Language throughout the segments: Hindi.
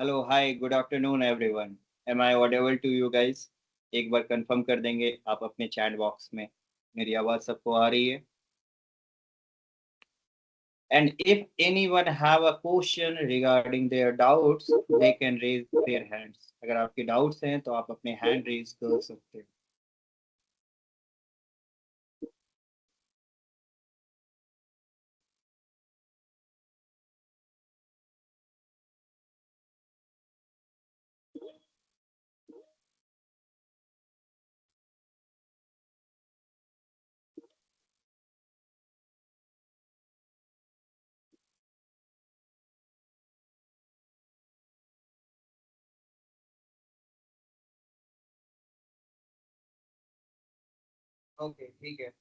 Hello hi good afternoon everyone. Am I audible to you guys? एक बार कंफर्म कर देंगे आप अपने चैट बॉक्स में, मेरी आवाज़ सबको आ रही है? And if anyone have a question regarding their doubts they can raise their hands. अगर आपके डाउट्स हैं तो आप अपने हैंड रेज कर सकते हैं। ओके ठीक है।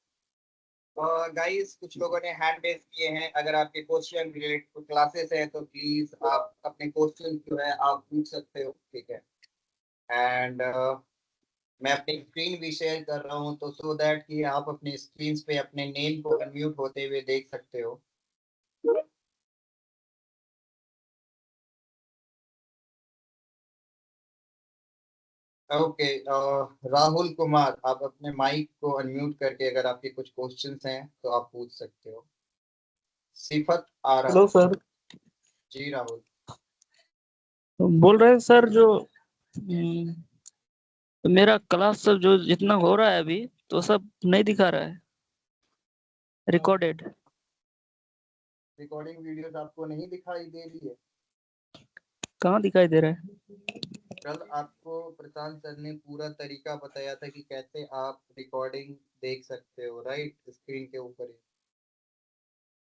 गाइस कुछ लोगों ने हैंड रेज किए हैं। अगर आपके क्वेश्चन रिलेटेड टू क्लासेस हैं तो प्लीज आप अपने क्वेश्चन जो है आप पूछ सकते हो, ठीक है। एंड मैं अपनी स्क्रीन भी शेयर कर रहा हूँ तो सो दैट कि आप अपने स्क्रीन पे अपने नेम को अनम्यूट होते हुए देख सकते हो। ओके, राहुल कुमार आप अपने माइक को अनम्यूट करके अगर आपके कुछ क्वेश्चंस हैं तो आप पूछ सकते हो। सिफत आरा। Hello sir. जी राहुल। बोल रहे हैं सर जो मेरा क्लास सब जो जितना हो रहा है अभी तो सब नहीं दिखा रहा है रिकॉर्डेड। रिकॉर्डिंग वीडियोस आपको नहीं दिखाई दे रही है? कहाँ दिखाई दे रहा है? कल आपको प्रशांत सर ने पूरा तरीका बताया था कि कैसे आप रिकॉर्डिंग देख सकते हो, राइट, स्क्रीन के ऊपर ही।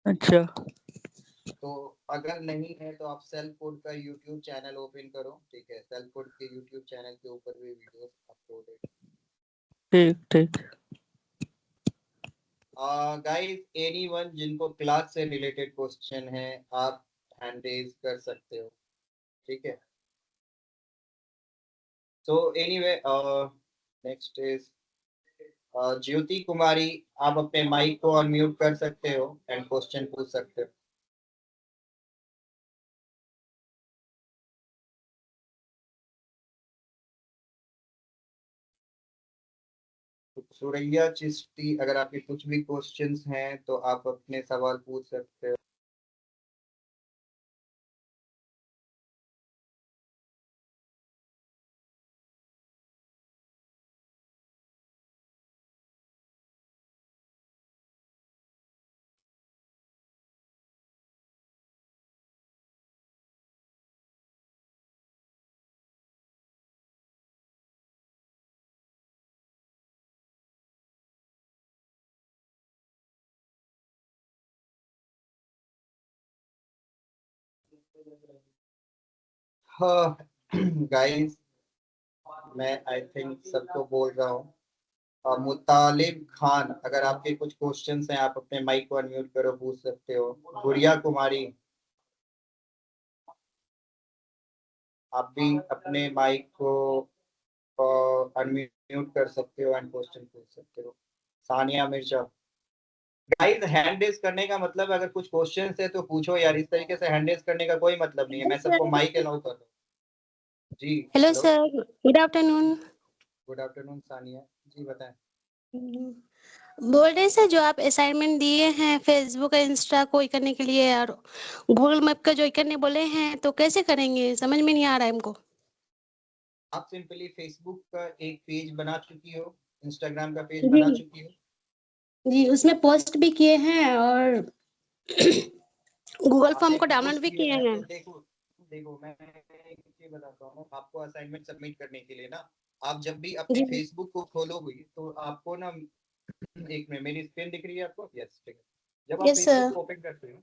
अच्छा। तो अगर नहीं है तो आप सेल्फ कोड का यूट्यूब चैनल ओपन करो, ठीक है। सेल्फ कोड के यूट्यूब चैनल के ऊपर भी वीडियोस अपलोड है। ठीक ठीक। गाइस एनीवन जिनको क्लास से रिलेटेड क्वेश्चन है आप हैंड रेज कर सकते हो, ठीक है। सो एनीवे नेक्स्ट इज ज्योति कुमारी। आप अपने माइक को अनम्यूट कर सकते हो एंड क्वेश्चन पूछ सकते हो। सुरैया चिश्ती अगर आपके कुछ भी क्वेश्चंस हैं तो आप अपने सवाल पूछ सकते हो। हाँ गाइस मैं आई थिंक सबको बोल रहा हूँ। मुतालिब खान अगर आपके कुछ क्वेश्चंस हैं आप अपने माइक को अनम्यूट करो, पूछ सकते हो। गुड़िया कुमारी आप भी अपने माइक को अनम्यूट कर सकते हो एंड क्वेश्चन पूछ सकते हो। Sania Mirza. Guys hand raise करने का मतलब अगर कुछ क्वेश्चंस है तो पूछो यार, इस तरीके से हैंड रेज करने का कोई मतलब नहीं है। मैं सबको माइक अलाउ कर रहा हूँ। जी hello hello. Sir, good afternoon. Good afternoon Sania ji, बताएं। बोल रहे हैं सर जो आप असाइनमेंट दिए हैं फेसबुक और इंस्टा को करने के लिए और गूगल मैप का जो करने बोले हैं तो कैसे करेंगे, समझ में नहीं आ रहा है हमको। आप सिंपली फेसबुक का एक पेज बना चुकी हो, इंस्टाग्राम का पेज जी बना चुकी हो? जी, उसमें पोस्ट भी किए हैं और गूगल फॉर्म आपने को डाउनलोड पोस्ट भी किए किए हैं हैं। तो देखो, देखो मैं एक चीज बताता हूँ आपको। असाइनमेंट सबमिट करने के लिए ना, आप जब भी अपने जी फेसबुक को खोलोगे तो आपको ना, एक मिनट, मेरी स्क्रीन दिख रही है आपको? यस, ठीक है। जब आप यस फेसबुक सर। को ओपन करते हो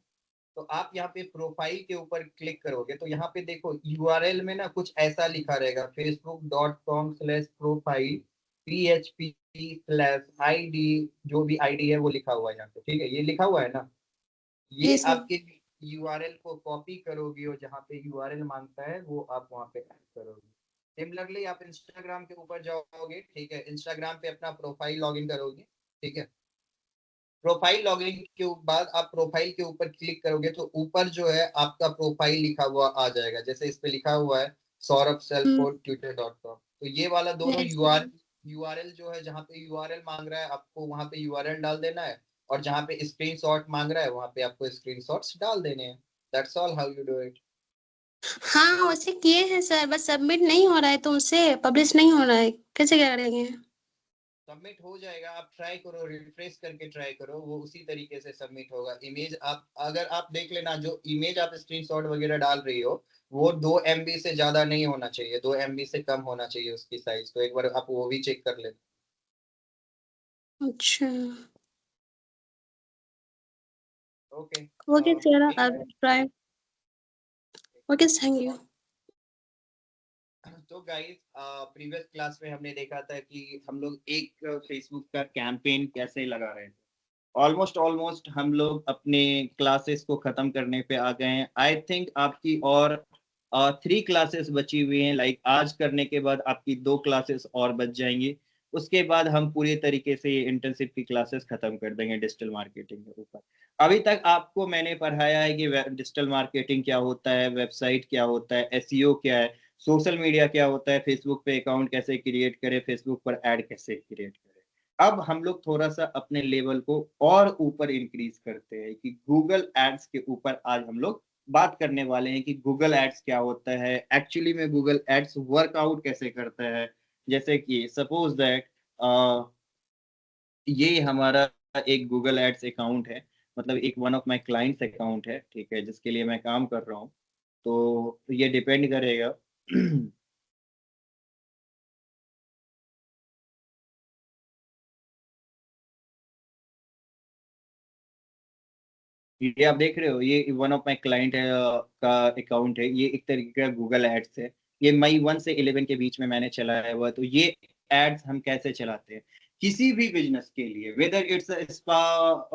तो आप यहाँ पे प्रोफाइल के ऊपर क्लिक करोगे तो यहाँ पे देखो यूआरएल में ना कुछ ऐसा लिखा रहेगा, facebook.com/profile php/id, जो भी आईडी है वो लिखा हुआ है यहाँ पे, ठीक है। ये लिखा हुआ है ना, जी ये सर। आपके यूआरएल को कॉपी करोगे और जहाँ पे यूआरएल मांगता है वो आप वहाँ पे ऐड करोगे। सिमिलरली आप इंस्टाग्राम के ऊपर जाओगे, ठीक है। इंस्टाग्राम पे अपना प्रोफाइल लॉगिन करोगे, ठीक है। प्रोफाइल लॉगिन के बाद आप प्रोफाइल के ऊपर क्लिक करोगे तो ऊपर जो है आपका प्रोफाइल लिखा हुआ आ जाएगा, जैसे इस पे लिखा हुआ है saurabself4twitter.com। तो ये वाला दोनों yes, यूआरएल जो है, जहाँ पे यूआरएल मांग रहा है आपको वहां पे यूआरएल डाल देना है, और जहाँ पे स्क्रीनशॉट मांग रहा है वहां पे आपको स्क्रीनशॉट्स डाल देने हैं। That's all how you do it. हाँ वैसे किए हैं सर, बस सबमिट नहीं हो रहा है तो उनसे पब्लिश नहीं हो रहा है, कैसे क्या करेंगे? सबमिट हो जाएगा, आप ट्राई करो, रिफ्रेश करके ट्राई करो, वो उसी तरीके से सबमिट होगा। इमेज आप अगर आप देख लेना, जो इमेज आप स्क्रीनशॉट वगैरह डाल रही हो वो 2 MB से ज्यादा नहीं होना चाहिए, 2 MB से कम होना चाहिए उसकी साइज। तो एक बार आप वो भी चेक कर ले। अच्छा ओके ओके सर, ठीक आई है। Will try. Okay, thank you. तो गाइस प्रीवियस क्लास में हमने देखा था कि हम लोग एक फेसबुक का कैंपेन कैसे लगा रहे थे। ऑलमोस्ट हम लोग अपने क्लासेस को खत्म करने पे आ गए हैं। आई थिंक आपकी और 3 क्लासेस बची हुई हैं। लाइक आज करने के बाद आपकी 2 क्लासेस और बच जाएंगी। उसके बाद हम पूरी तरीके से ये इंटर्नशिप की क्लासेस खत्म कर देंगे डिजिटल मार्केटिंग के ऊपर। अभी तक आपको मैंने पढ़ाया है कि डिजिटल मार्केटिंग क्या होता है, वेबसाइट क्या होता है, एसईओ क्या है, सोशल मीडिया क्या होता है, फेसबुक पे अकाउंट कैसे क्रिएट करें, फेसबुक पर ऐड कैसे क्रिएट करें। अब हम लोग थोड़ा सा अपने लेवल को और ऊपर इंक्रीज करते हैं कि गूगल एड्स के ऊपर आज हम लोग बात करने वाले हैं कि गूगल एड्स क्या होता है, एक्चुअली में गूगल एड्स वर्कआउट कैसे करता है। जैसे कि सपोज दैट ये हमारा एक गूगल एड्स अकाउंट है, मतलब एक one of my clients account है, ठीक है, जिसके लिए मैं काम कर रहा हूँ। तो ये डिपेंड करेगा ये आप देख रहे हो, ये वन ऑफ माय क्लाइंट है का अकाउंट है। ये एक तरीके का गूगल एड्स है। ये मई 1 से 11 के बीच में मैंने चलाया हुआ। तो ये एड्स हम कैसे चलाते हैं किसी भी बिजनेस के लिए, वेदर इट्स स्पा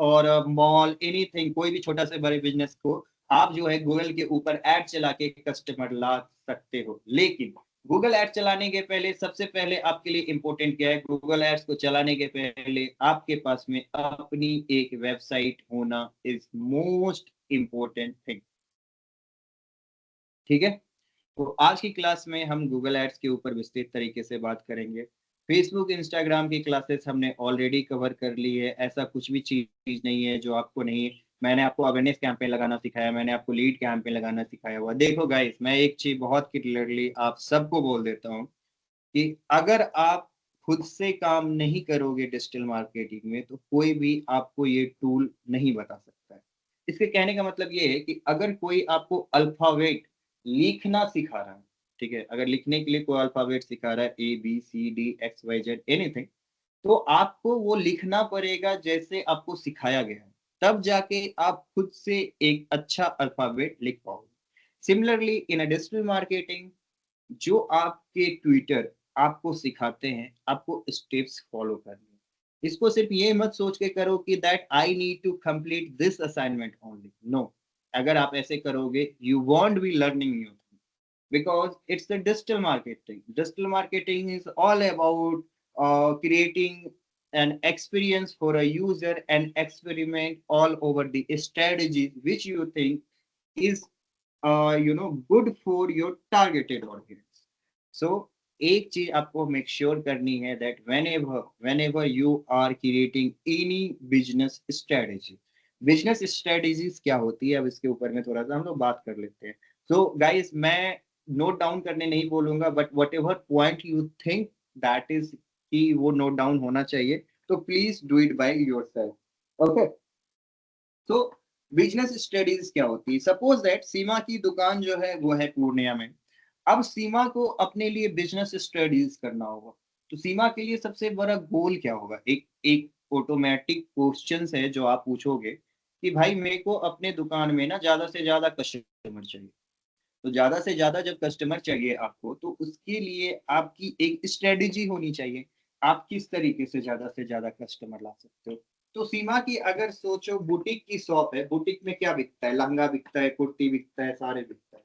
और मॉल, एनीथिंग, कोई भी छोटा से बड़े बिजनेस को आप जो है गूगल के ऊपर एड चला के कस्टमर ला सकते हो। लेकिन गूगल एड्स चलाने के पहले, सबसे पहले आपके लिए इंपॉर्टेंट क्या है, गूगल एड्स को चलाने के पहले आपके पास में अपनी एक वेबसाइट होना इज मोस्ट इंपॉर्टेंट थिंग। ठीक है। तो आज की क्लास में हम गूगल एड्स के ऊपर विस्तृत तरीके से बात करेंगे। फेसबुक इंस्टाग्राम की क्लासेस हमने ऑलरेडी कवर कर ली है। ऐसा कुछ भी चीज नहीं है जो आपको नहीं। मैंने आपको अवेयरनेस कैंपेन लगाना सिखाया, मैंने आपको लीड कैंपेन लगाना सिखाया हुआ। देखो गाइस, मैं एक चीज बहुत क्लियरली आप सबको बोल देता हूँ कि अगर आप खुद से काम नहीं करोगे डिजिटल मार्केटिंग में तो कोई भी आपको ये टूल नहीं बता सकता है। इसके कहने का मतलब ये है कि अगर कोई आपको अल्फाबेट लिखना सिखा रहा है, ठीक है, अगर लिखने के लिए कोई अल्फाबेट सिखा रहा है ABCD XYZ एनीथिंग, तो आपको वो लिखना पड़ेगा जैसे आपको सिखाया गया है, तब जाके आप खुद से एक अच्छा अल्फाबेट लिख पाओगे। सिमिलरली इन डिजिटल मार्केटिंग, जो आपके ट्विटर आपको सिखाते हैं, आपको स्टेप्स फॉलो करने हैं। इसको सिर्फ ये मत सोच के करो कि that I need to complete this assignment only, no. अगर आप ऐसे करोगे you won't be learning new thing, because it's the digital marketing. Digital marketing is all about creating an experience for a user and experiment all over the strategies which you think is good for your targeted audience. So एक चीज आपको मेक श्योर करनी है that whenever you are creating any business strategy, business strategies क्या होती है, अब इसके ऊपर में थोड़ा सा हम लोग बात कर लेते हैं। सो गाइस, मैं नोट डाउन करने नहीं बोलूंगा, but what ever point you think that is कि वो नोट डाउन होना चाहिए, तो please do it by yourself. Okay. तो बिजनेस स्टडीज क्या होती है, सपोज दैट सीमा की दुकान जो है वो है पूर्णिया में। अब सीमा को अपने लिए बिजनेस स्टडीज करना होगा, तो सीमा के लिए सबसे बड़ा गोल क्या होगा, एक एक ऑटोमेटिक क्वेश्चन है जो आप पूछोगे कि भाई मेरे को अपने दुकान में ना ज्यादा से ज्यादा कस्टमर चाहिए। तो ज्यादा से ज्यादा जब कस्टमर चाहिए आपको, तो उसके लिए आपकी एक स्ट्रेटेजी होनी चाहिए। आप किस तरीके से ज्यादा कस्टमर ला सकते हो। तो सीमा की अगर सोचो, बुटीक की शॉप है, बुटीक में क्या बिकता है, लहंगा बिकता है, कुर्ती बिकता है, सारे बिकता है।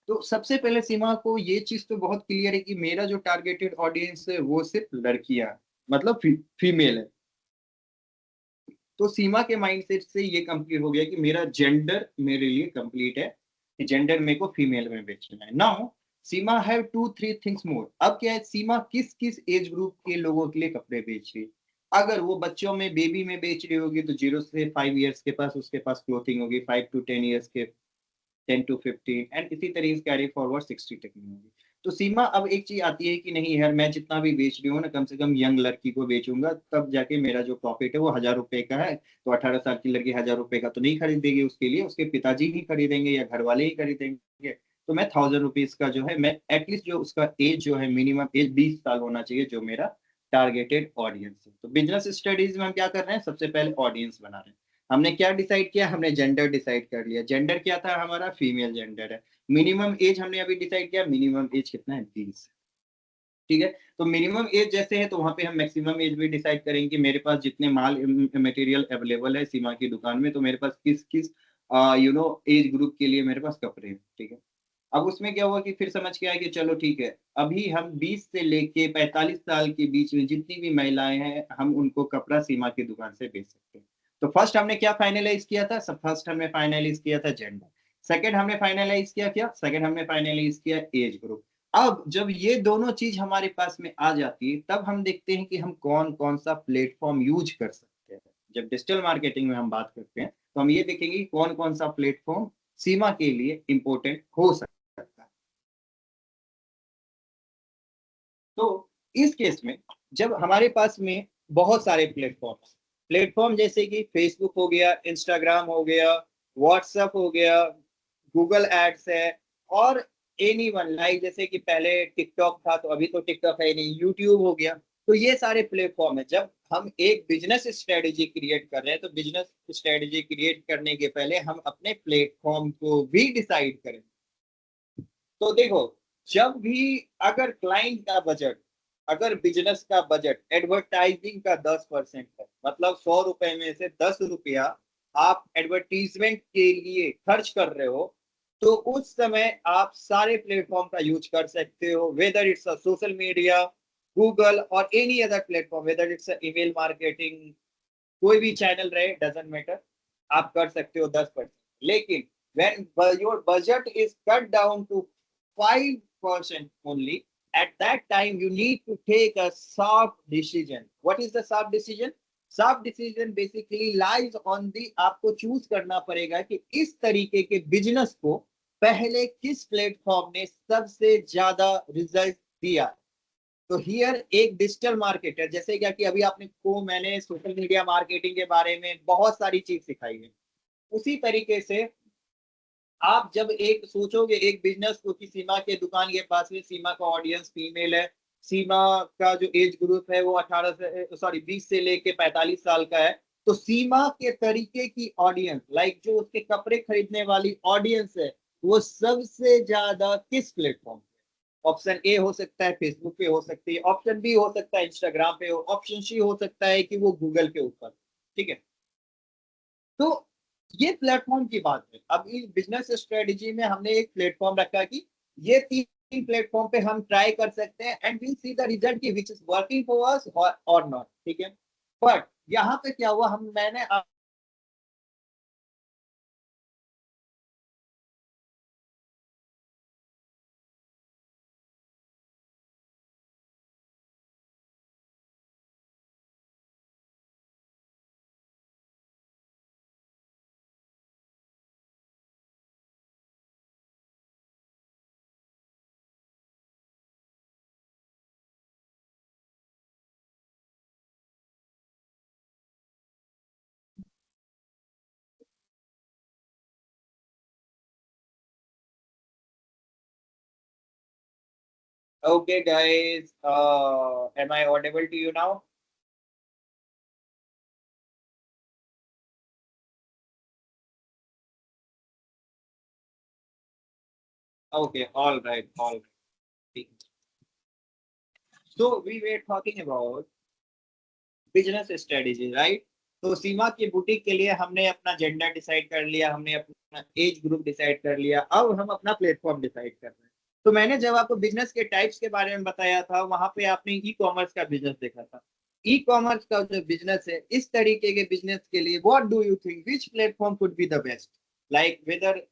तो सबसे पहले सीमा को ये चीज तो बहुत क्लियर है कि मेरा जो टारगेटेड ऑडियंस है वो सिर्फ लड़कियां, मतलब फीमेल है। तो सीमा के माइंडसेट से ये कंप्लीट हो गया कि मेरा जेंडर मेरे लिए कंप्लीट है, कि जेंडर मेरे को फीमेल में बेचना है। Now Seema have 2-3 things more. अब क्या है, सीमा किस किस एज ग्रुप के लोगों के लिए कपड़े बेच रही है। अगर वो बच्चों में, बेबी में बेच रही होगी तो 0 से 5 इयर्स के पास उसके पास क्लोथिंग होगी, 5 to 10 इयर्स के 10 to 15 एंड इसी तरीके से कैरी फॉरवर्ड 60 तक में होगी। तो सीमा अब एक चीज आती है कि नहीं यार, मैं जितना भी बेच रही हूँ ना, कम से कम यंग लड़की को बेचूंगा, तब जाके मेरा जो प्रॉफिट है वो 1000 रुपए का है। तो 18 साल की लड़की 1000 रुपए का तो नहीं खरीदेगी, उसके लिए उसके पिताजी ही खरीदेंगे या घर वाले ही खरीदेंगे। तो मैं 1000 रुपीज का जो है, मैं एटलीस्ट जो उसका एज जो है, मिनिमम एज 20 साल होना चाहिए, जो मेरा टारगेटेड ऑडियंस है। तो बिजनेस स्टडीज में हम क्या कर रहे हैं, सबसे पहले ऑडियंस बना रहे हैं। हमने क्या डिसाइड किया, हमने जेंडर डिसाइड कर लिया। जेंडर क्या था हमारा, फीमेल जेंडर है। मिनिमम एज हमने अभी डिसाइड किया, मिनिमम एज कितना है, 20। ठीक है, तो मिनिमम एज जैसे है तो वहां पे हम मैक्सिमम एज भी डिसाइड करेंगे कि मेरे पास जितने माल मटेरियल अवेलेबल है सीमा की दुकान में, तो मेरे पास किस किस एज ग्रुप के लिए मेरे पास कपड़े हैं। ठीक है, अब उसमें क्या हुआ कि फिर समझ के आया कि चलो ठीक है, अभी हम 20 से लेके 45 साल के बीच में जितनी भी महिलाएं हैं, हम उनको कपड़ा सीमा की दुकान से बेच सकते हैं। तो फर्स्ट हमने क्या फाइनलाइज किया था, सब फर्स्ट हमने फाइनलाइज किया था जेंडर। सेकंड हमने फाइनलाइज किया क्या, सेकंड हमने फाइनलाइज किया एज ग्रुप। अब जब ये दोनों चीज हमारे पास में आ जाती है, तब हम देखते हैं कि हम कौन कौन सा प्लेटफॉर्म यूज कर सकते हैं। जब डिजिटल मार्केटिंग में हम बात करते हैं तो हम ये देखेंगे कि कौन कौन सा प्लेटफॉर्म सीमा के लिए इंपॉर्टेंट हो सकता है। तो इस केस में जब हमारे पास में बहुत सारे प्लेटफॉर्म जैसे कि फेसबुक हो गया, इंस्टाग्राम हो गया, व्हाट्सएप हो गया, गूगल एड्स है, और एनी वन लाइक, जैसे कि पहले टिकटॉक था तो अभी तो टिकटॉक है नहीं, यूट्यूब हो गया। तो ये सारे प्लेटफॉर्म है। जब हम एक बिजनेस स्ट्रेटेजी क्रिएट कर रहे हैं तो बिजनेस स्ट्रेटेजी क्रिएट करने के पहले हम अपने प्लेटफॉर्म को भी डिसाइड करें। तो देखो, जब भी अगर क्लाइंट का बजट, अगर बिजनेस का बजट एडवर्टाइजिंग का 10% है, मतलब 100 रुपए में से 10 रुपया आप एडवर्टीजमेंट के लिए खर्च कर रहे हो, तो उस समय आप सारे प्लेटफॉर्म का यूज कर सकते हो, whether it's a social media, Google और any other platform, whether it's email marketing, कोई भी चैनल रहे, डजेंट मैटर, आप कर सकते हो 10%। लेकिन when your budget is cut down to 5% only, at that time you need to take a sharp decision. What is the sharp decision? Sharp decision basically lies on the, आपको चूज करना पड़ेगा कि इस तरीके के बिजनेस को पहले किस प्लेटफॉर्म ने सबसे ज्यादा रिजल्ट दिया। तो हियर एक डिजिटल मार्केटर, जैसे क्या कि अभी आपने को मैंने सोशल मीडिया मार्केटिंग के बारे में बहुत सारी चीज सिखाई है, उसी तरीके से आप जब एक सोचोगे एक बिजनेस को कि सीमा के दुकान के पास में, सीमा का ऑडियंस फीमेल है, सीमा का जो एज ग्रुप है वो 20 से लेके 45 साल का है, तो सीमा के तरीके की ऑडियंस, लाइक जो उसके कपड़े खरीदने वाली ऑडियंस है, वो सबसे ज्यादा किस प्लेटफॉर्म पे। ऑप्शन ए हो सकता है फेसबुक पे, हो सकती है ऑप्शन बी, हो सकता है इंस्टाग्राम पे, ऑप्शन सी हो सकता है कि वो गूगल के ऊपर। ठीक है, तो ये प्लेटफॉर्म की बात है। अब इस बिजनेस स्ट्रेटेजी में हमने एक प्लेटफॉर्म रखा कि ये तीन प्लेटफॉर्म पे हम ट्राई कर सकते हैं and we'll see the result की which is working for us और नॉट। ठीक है, बट यहाँ पे क्या हुआ, हम मैंने okay guys, am I audible to you now? Okay, all right. So we were talking about business strategy, right. तो सीमा की बुटीक के लिए हमने अपना जेंडर डिसाइड कर लिया, हमने अपना एज ग्रुप डिसाइड कर लिया, अब हम अपना प्लेटफॉर्म डिसाइड कर रहे हैं। तो मैंने जब आपको बिजनेस के टाइप्स के बारे में बताया था, वहां पे आपने ई कॉमर्स का बिजनेस देखा था। ई कॉमर्स का जो बिजनेस है, इस तरीके के बिजनेस के लिए what do you think which platform could be the best, like whether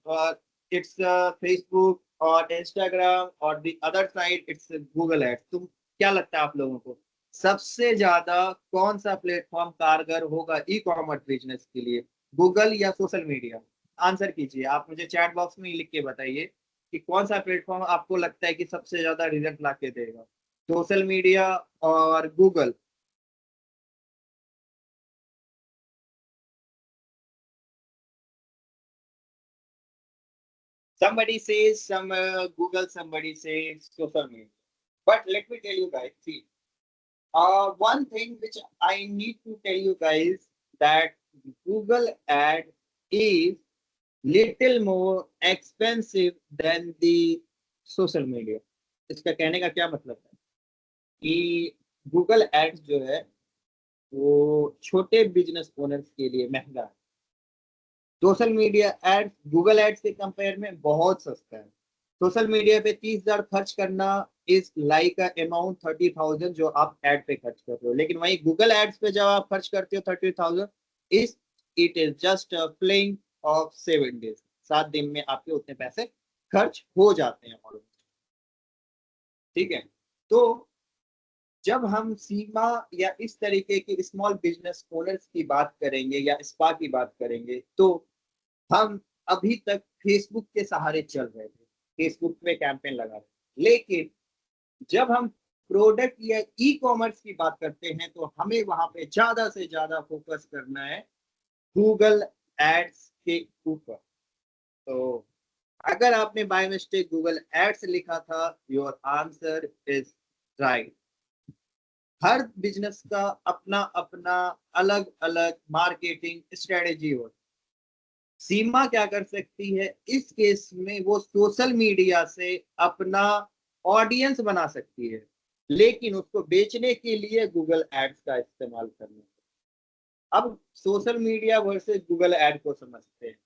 it's Facebook और इंस्टाग्राम और the other side it's Google ads, तुम क्या लगता है आप लोगों को सबसे ज्यादा कौन सा प्लेटफॉर्म कारगर होगा ई कॉमर्स बिजनेस के लिए, गूगल या सोशल मीडिया? आंसर कीजिए, आप मुझे चैट बॉक्स में ही लिख के बताइए कि कौन सा प्लेटफॉर्म आपको लगता है कि सबसे ज्यादा रिजल्ट ला के देगा, सोशल मीडिया और Google? Somebody says some Google, somebody says social media. But let me tell you guys, see, one thing which I need to tell you guys that Google ad is little more expensive than the social media. इसका कहने का क्या मतलब है कि गूगल एड्स जो है वो छोटे बिजनेस ओनर्स के लिए महंगा है, social media ads Google ads के कंपेयर में बहुत सस्ता है। सोशल मीडिया पे 30,000 खर्च करना इज लाइक अमाउंट 30,000 जो आप एड पे खर्च कर रहे हो, लेकिन वहीं गूगल एड्स पे जब आप खर्च करते हो 30,000 is it is just playing of 7 days, 7 दिन में आपके उतने पैसे खर्च हो जाते हैं ऑलमोस्ट। ठीक है, तो जब हम सीमा या इस तरीके की स्मॉल बिजनेस ओनर्स की बात करेंगे या स्पा की बात करेंगे, तो हम अभी तक फेसबुक के सहारे चल रहे थे, फेसबुक पे कैंपेन लगा रहे, लेकिन जब हम प्रोडक्ट या ई कॉमर्स की बात करते हैं तो हमें वहां पे ज्यादा से ज्यादा फोकस करना है गूगल एड्स के ऊपर। तो अगर आपने बाय मिस्टेक गूगल एड्स लिखा था, your answer is right. Her business का अपना अपना अलग अलग मार्केटिंग स्ट्रेटेजी होती है। सीमा क्या कर सकती है इस केस में, वो सोशल मीडिया से अपना ऑडियंस बना सकती है, लेकिन उसको बेचने के लिए गूगल एड्स का इस्तेमाल करना। अब social media versus Google ad को समझते हैं।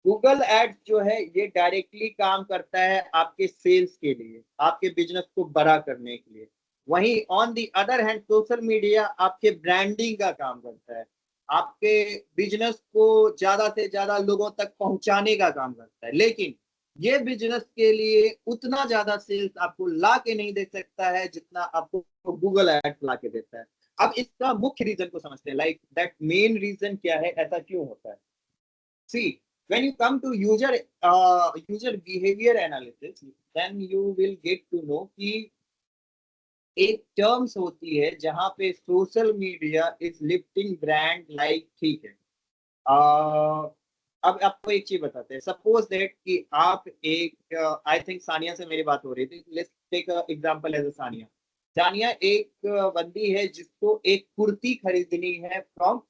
गूगल एड्स जो है ये डायरेक्टली काम करता है आपके सेल्स के लिए, आपके बिजनेस को बड़ा करने के लिए। वहीं on the other hand social media आपके ब्रांडिंग का काम करता है, आपके बिजनेस को ज्यादा से ज्यादा लोगों तक पहुंचाने का काम करता है, लेकिन ये बिजनेस के लिए उतना ज्यादा सेल्स आपको ला के नहीं दे सकता है जितना आपको गूगल एड्स ला के देता है। अब इसका मुख्य रीजन को समझते हैं, लाइक दैट मेन रीजन क्या है, ऐसा क्यों होता है। सी, when you come to user behavior analysis, then you will get to know कि एक टर्म्स होती है जहां पे social media is lifting brand like, ठीक है। अब आपको एक चीज बताते हैं, सपोज दैट कि आप एक आई थिंक सानिया से मेरी बात हो रही थी, let's take example as Sania. Sania एक बंदी है जिसको एक कुर्ती खरीदनी है फ्रॉम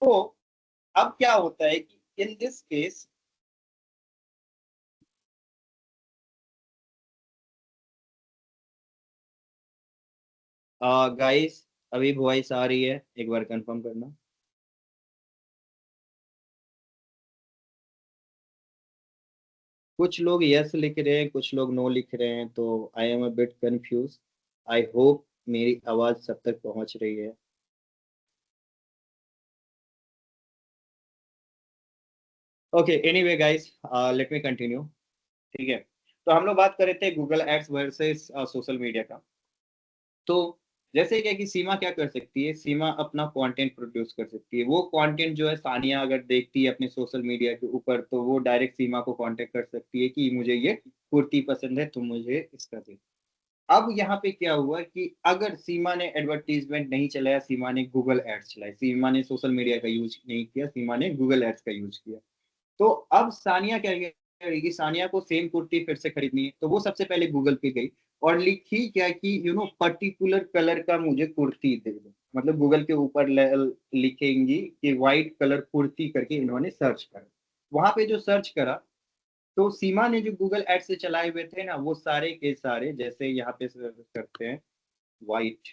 तो अब क्या होता है कि इन दिस केस गाइस अभी वॉइस आ रही है, एक बार कंफर्म करना। कुछ लोग यस लिख रहे हैं, कुछ लोग नो लिख रहे हैं, तो I am a bit confuse. I hope मेरी आवाज सब तक पहुंच रही है। Okay, anyway guys, let me continue. ठीक है, तो हम लोग बात कर रहे थे Google ads versus social media का। तो जैसे क्या कि सीमा क्या कर सकती है, सीमा अपना कंटेंट प्रोड्यूस कर सकती है। वो कंटेंट जो है सानिया अगर देखती है अपने सोशल मीडिया के ऊपर, तो वो डायरेक्ट सीमा को कांटेक्ट कर सकती है कि मुझे ये कुर्ती पसंद है, तो मुझे इसका दे। अब यहाँ पे क्या हुआ कि अगर सीमा ने एडवर्टीजमेंट नहीं चलाया, सीमा ने गूगल एड्स चलाए, सीमा ने सोशल मीडिया का यूज नहीं किया, सीमा ने गूगल एड्स का यूज किया, तो अब सानिया क्या करेगी, सानिया को सेम कुर्ती फिर से खरीदनी है, तो वो सबसे पहले गूगल पे गई और लिखी क्या कि पर्टिकुलर कलर का मुझे कुर्ती दे दो, मतलब गूगल के ऊपर लिखेंगी कि व्हाइट कलर कुर्ती करके इन्होंने सर्च करा। वहां पे जो सर्च करा, तो सीमा ने जो गूगल एड से चलाए हुए थे ना, वो सारे के सारे, जैसे यहाँ पे करते हैं व्हाइट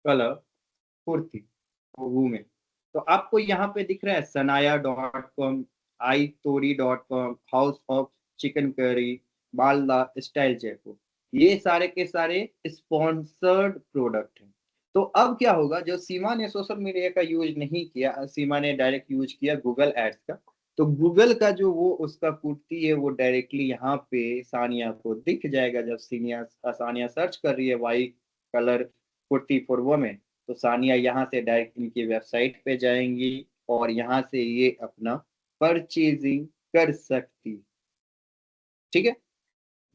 कलर कुर्ती वुमेन। तो आपको यहाँ पे दिख रहा है sanaya.com, itori.com, house of chicken curry, Malda style Jaipur, ये सारे के सारे स्पॉन्सर्ड प्रोडक्ट हैं। तो अब क्या होगा, जो सीमा ने सोशल मीडिया का यूज नहीं किया, सीमा ने डायरेक्ट यूज किया गूगल एड्स का, तो गूगल का जो वो उसका कुर्ती है वो डायरेक्टली यहाँ पे सानिया को दिख जाएगा। जब सानिया सर्च कर रही है white colour kurti for women, तो सानिया यहाँ से डायरेक्ट इनकी वेबसाइट पे जाएंगी और यहाँ से ये अपना परचेजिंग कर सकती। ठीक है,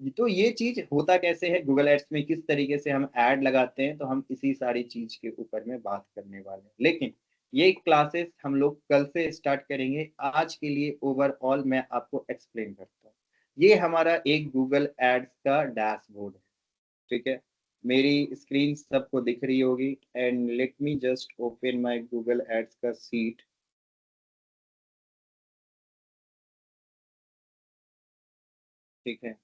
तो ये चीज होता कैसे है गूगल एड्स में, किस तरीके से हम ऐड लगाते हैं, तो हम इसी सारी चीज के ऊपर में बात करने वाले हैं। लेकिन ये क्लासेस हम लोग कल से स्टार्ट करेंगे। आज के लिए ओवरऑल मैं आपको एक्सप्लेन करता हूँ। ये हमारा एक गूगल एड्स का डैशबोर्ड है। ठीक है, मेरी स्क्रीन सबको दिख रही होगी। And let me just open my Google ads का सीट। ठीक है,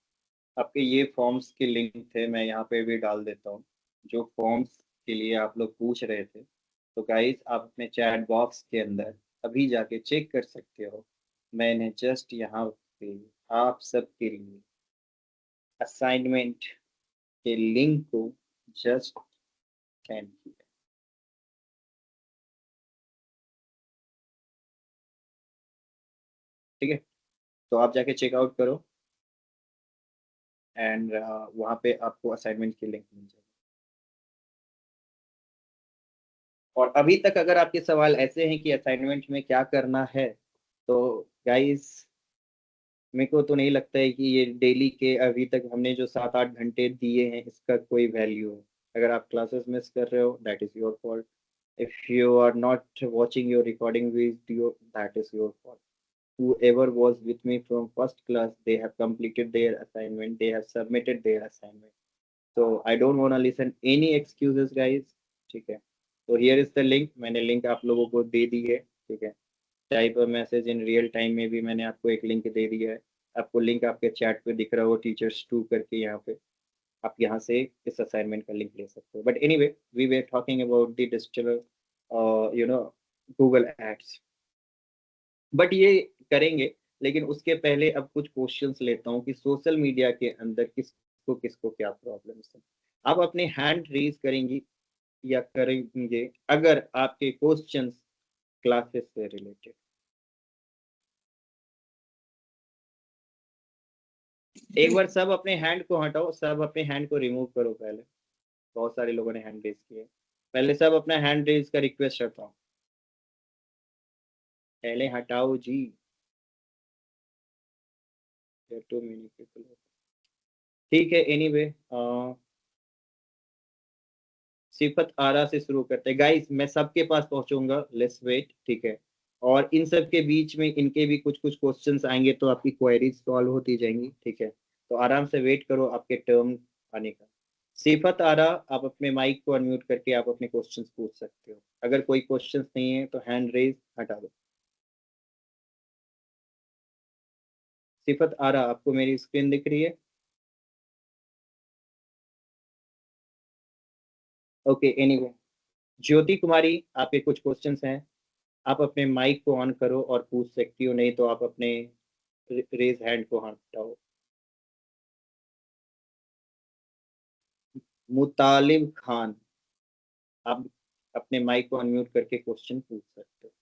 आपके ये फॉर्म्स के लिंक थे, मैं यहाँ पे भी डाल देता हूँ, जो फॉर्म्स के लिए आप लोग पूछ रहे थे। तो गाइस आप अपने चैट बॉक्स के अंदर अभी जाके चेक कर सकते हो। मैंने जस्ट यहाँ पे आप सबके लिए असाइनमेंट के लिंक को जस्ट सेंड किया। ठीक है, तो आप जाके चेकआउट करो एंड वहाँ पे आपको असाइनमेंट की लिंक मिल जाएगी। और अभी तक अगर आपके सवाल ऐसे हैं कि असाइनमेंट में क्या करना है, तो गाइस मेरे को तो नहीं लगता है कि ये डेली के अभी तक हमने जो 7-8 घंटे दिए हैं इसका कोई वैल्यू है। अगर आप क्लासेस मिस कर रहे हो, that is your fault. If you are not watching your recording video, that is your fault. Whoever was with me from first class, they have completed their assignment, they have submitted their assignment, so I don't want to listen any excuses guys। ठीक है, तो here is the link, मैंने लिंक आप लोगों को दे दी है। ठीक है, type a message in real time में भी मैंने आपको एक लिंक दे दिया है। आपको लिंक आपके चैट पे दिख रहा हो, टीचर्स 2 करके, यहाँ पे आप यहाँ से इस असाइनमेंट का लिंक ले सकते हो। But anyway, we were talking about the digital you know Google ads. But ये करेंगे, लेकिन उसके पहले अब कुछ क्वेश्चंस लेता हूँ कि सोशल मीडिया के अंदर किसको किसको क्या प्रॉब्लम्स है। आप अपने हैंड रेज करेंगी या करेंगे अगर आपके क्वेश्चंस क्लासेस से रिलेटेड। एक बार सब अपने हैंड को हटाओ, सब अपने हैंड को रिमूव करो पहले। बहुत सारे लोगों ने हैंड रेज किए, पहले सब अपना हैंड रेज का रिक्वेस्ट करता हूँ, पहले हटाओ जी। To many people. ठीक है, एनीवे सिफत आरा से शुरू करते हैं गाइस। मैं सबके पास पहुंचूंगा, लेट्स वेट। ठीक है, और इन सब के बीच में इनके भी कुछ कुछ क्वेश्चंस आएंगे तो आपकी क्वेरीज सॉल्व होती जाएंगी। ठीक है, तो आराम से वेट करो आपके टर्म आने का। सिफत आरा, आप अपने माइक को अनम्यूट करके आप अपने क्वेश्चंस पूछ सकते हो। अगर कोई क्वेश्चंस नहीं है तो हैंड रेज हटा दो। सिफत आरा, आपको मेरी स्क्रीन दिख रही है? ओके, एनीवे, ज्योति कुमारी, आपके कुछ क्वेश्चंस हैं, आप अपने माइक को ऑन करो और पूछ सकती हो, नहीं तो आप अपने रेज हैंड को हटाओ। मुतालिब खान, आप अपने माइक को अनम्यूट करके क्वेश्चन पूछ सकते हो।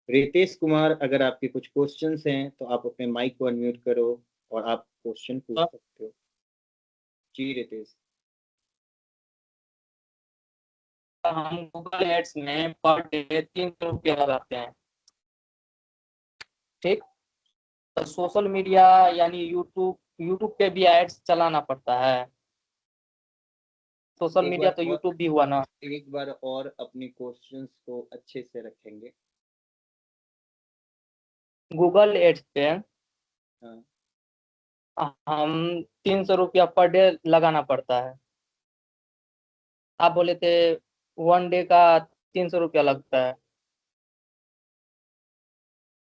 रितेश कुमार, अगर आपके कुछ क्वेश्चंस हैं तो आप अपने माइक को अनम्यूट करो और आप क्वेश्चन पूछ सकते हो। जी रितेश। हम गूगल एड्स में पर डे 300 रुपया लगाते हैं। ठीक, तो सोशल मीडिया यानी यूट्यूब पे भी एड्स चलाना पड़ता है। सोशल एक मीडिया बार तो और यूट्यूब भी हुआ ना। एक बार और अपनी क्वेश्चंस को अच्छे से रखेंगे। गूगल एड्स पे हाँ, हम 300 रुपया पर डे लगाना पड़ता है। आप बोले थे 1 डे का 300 रुपया लगता है,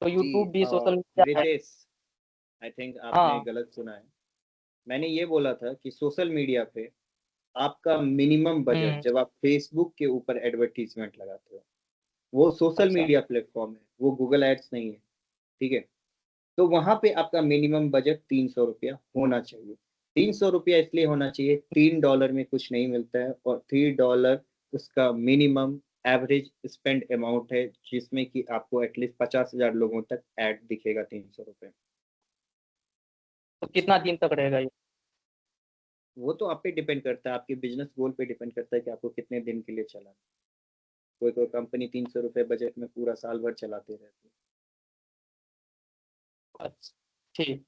तो जी यूट्यूब भी सोशल मीडिया है। रितेश, आई थिंक आपने हाँ, गलत सुना है। मैंने ये बोला था कि सोशल मीडिया पे आपका मिनिमम बजट जब आप फेसबुक के ऊपर एडवर्टीजमेंट लगाते हो, वो सोशल अच्छा। मीडिया प्लेटफॉर्म है, वो गूगल एड्स नहीं है, ठीक है। तो वहां पे आपका मिनिमम बजट 300 रुपया होना चाहिए। 300 रुपया इसलिए होना चाहिए, $3 में कुछ नहीं मिलता है, और $3 उसका मिनिमम एवरेज स्पेंड अमाउंट है, जिसमें कि आपको एटलीस्ट 50,000 लोगों तक ऐड दिखेगा 300 रुपये। तो कितना दिन तक रहेगा ये? वो तो आप पे डिपेंड करता है, आपके बिजनेस गोल पे डिपेंड करता है कि आपको कितने दिन के लिए चलाना है। कोई कोई कंपनी 300 रुपये बजट में पूरा साल भर चलाते रहती अच्छा, ठीक।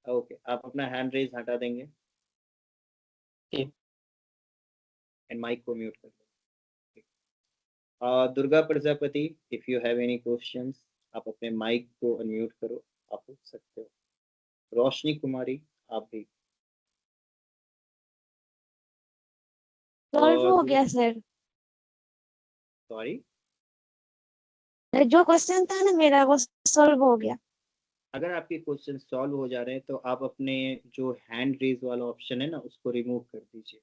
है। ओके, आप अपना हैंड रेज हटा देंगे ठीक। एंड माइक को म्यूट कर देंगे। Durga Prajapati, if you have any questions, आप अपने माइक को अनम्यूट करो, आप पूछ सकते हो। रोशनी कुमारी, आप भी। सॉल्व हो गया सर। सॉरी, जो क्वेश्चन था ना मेरा वो सॉल्व हो गया। अगर आपके क्वेश्चन सॉल्व हो जा रहे हैं तो आप अपने जो हैंड रेज वाला ऑप्शन है ना, उसको रिमूव कर दीजिए।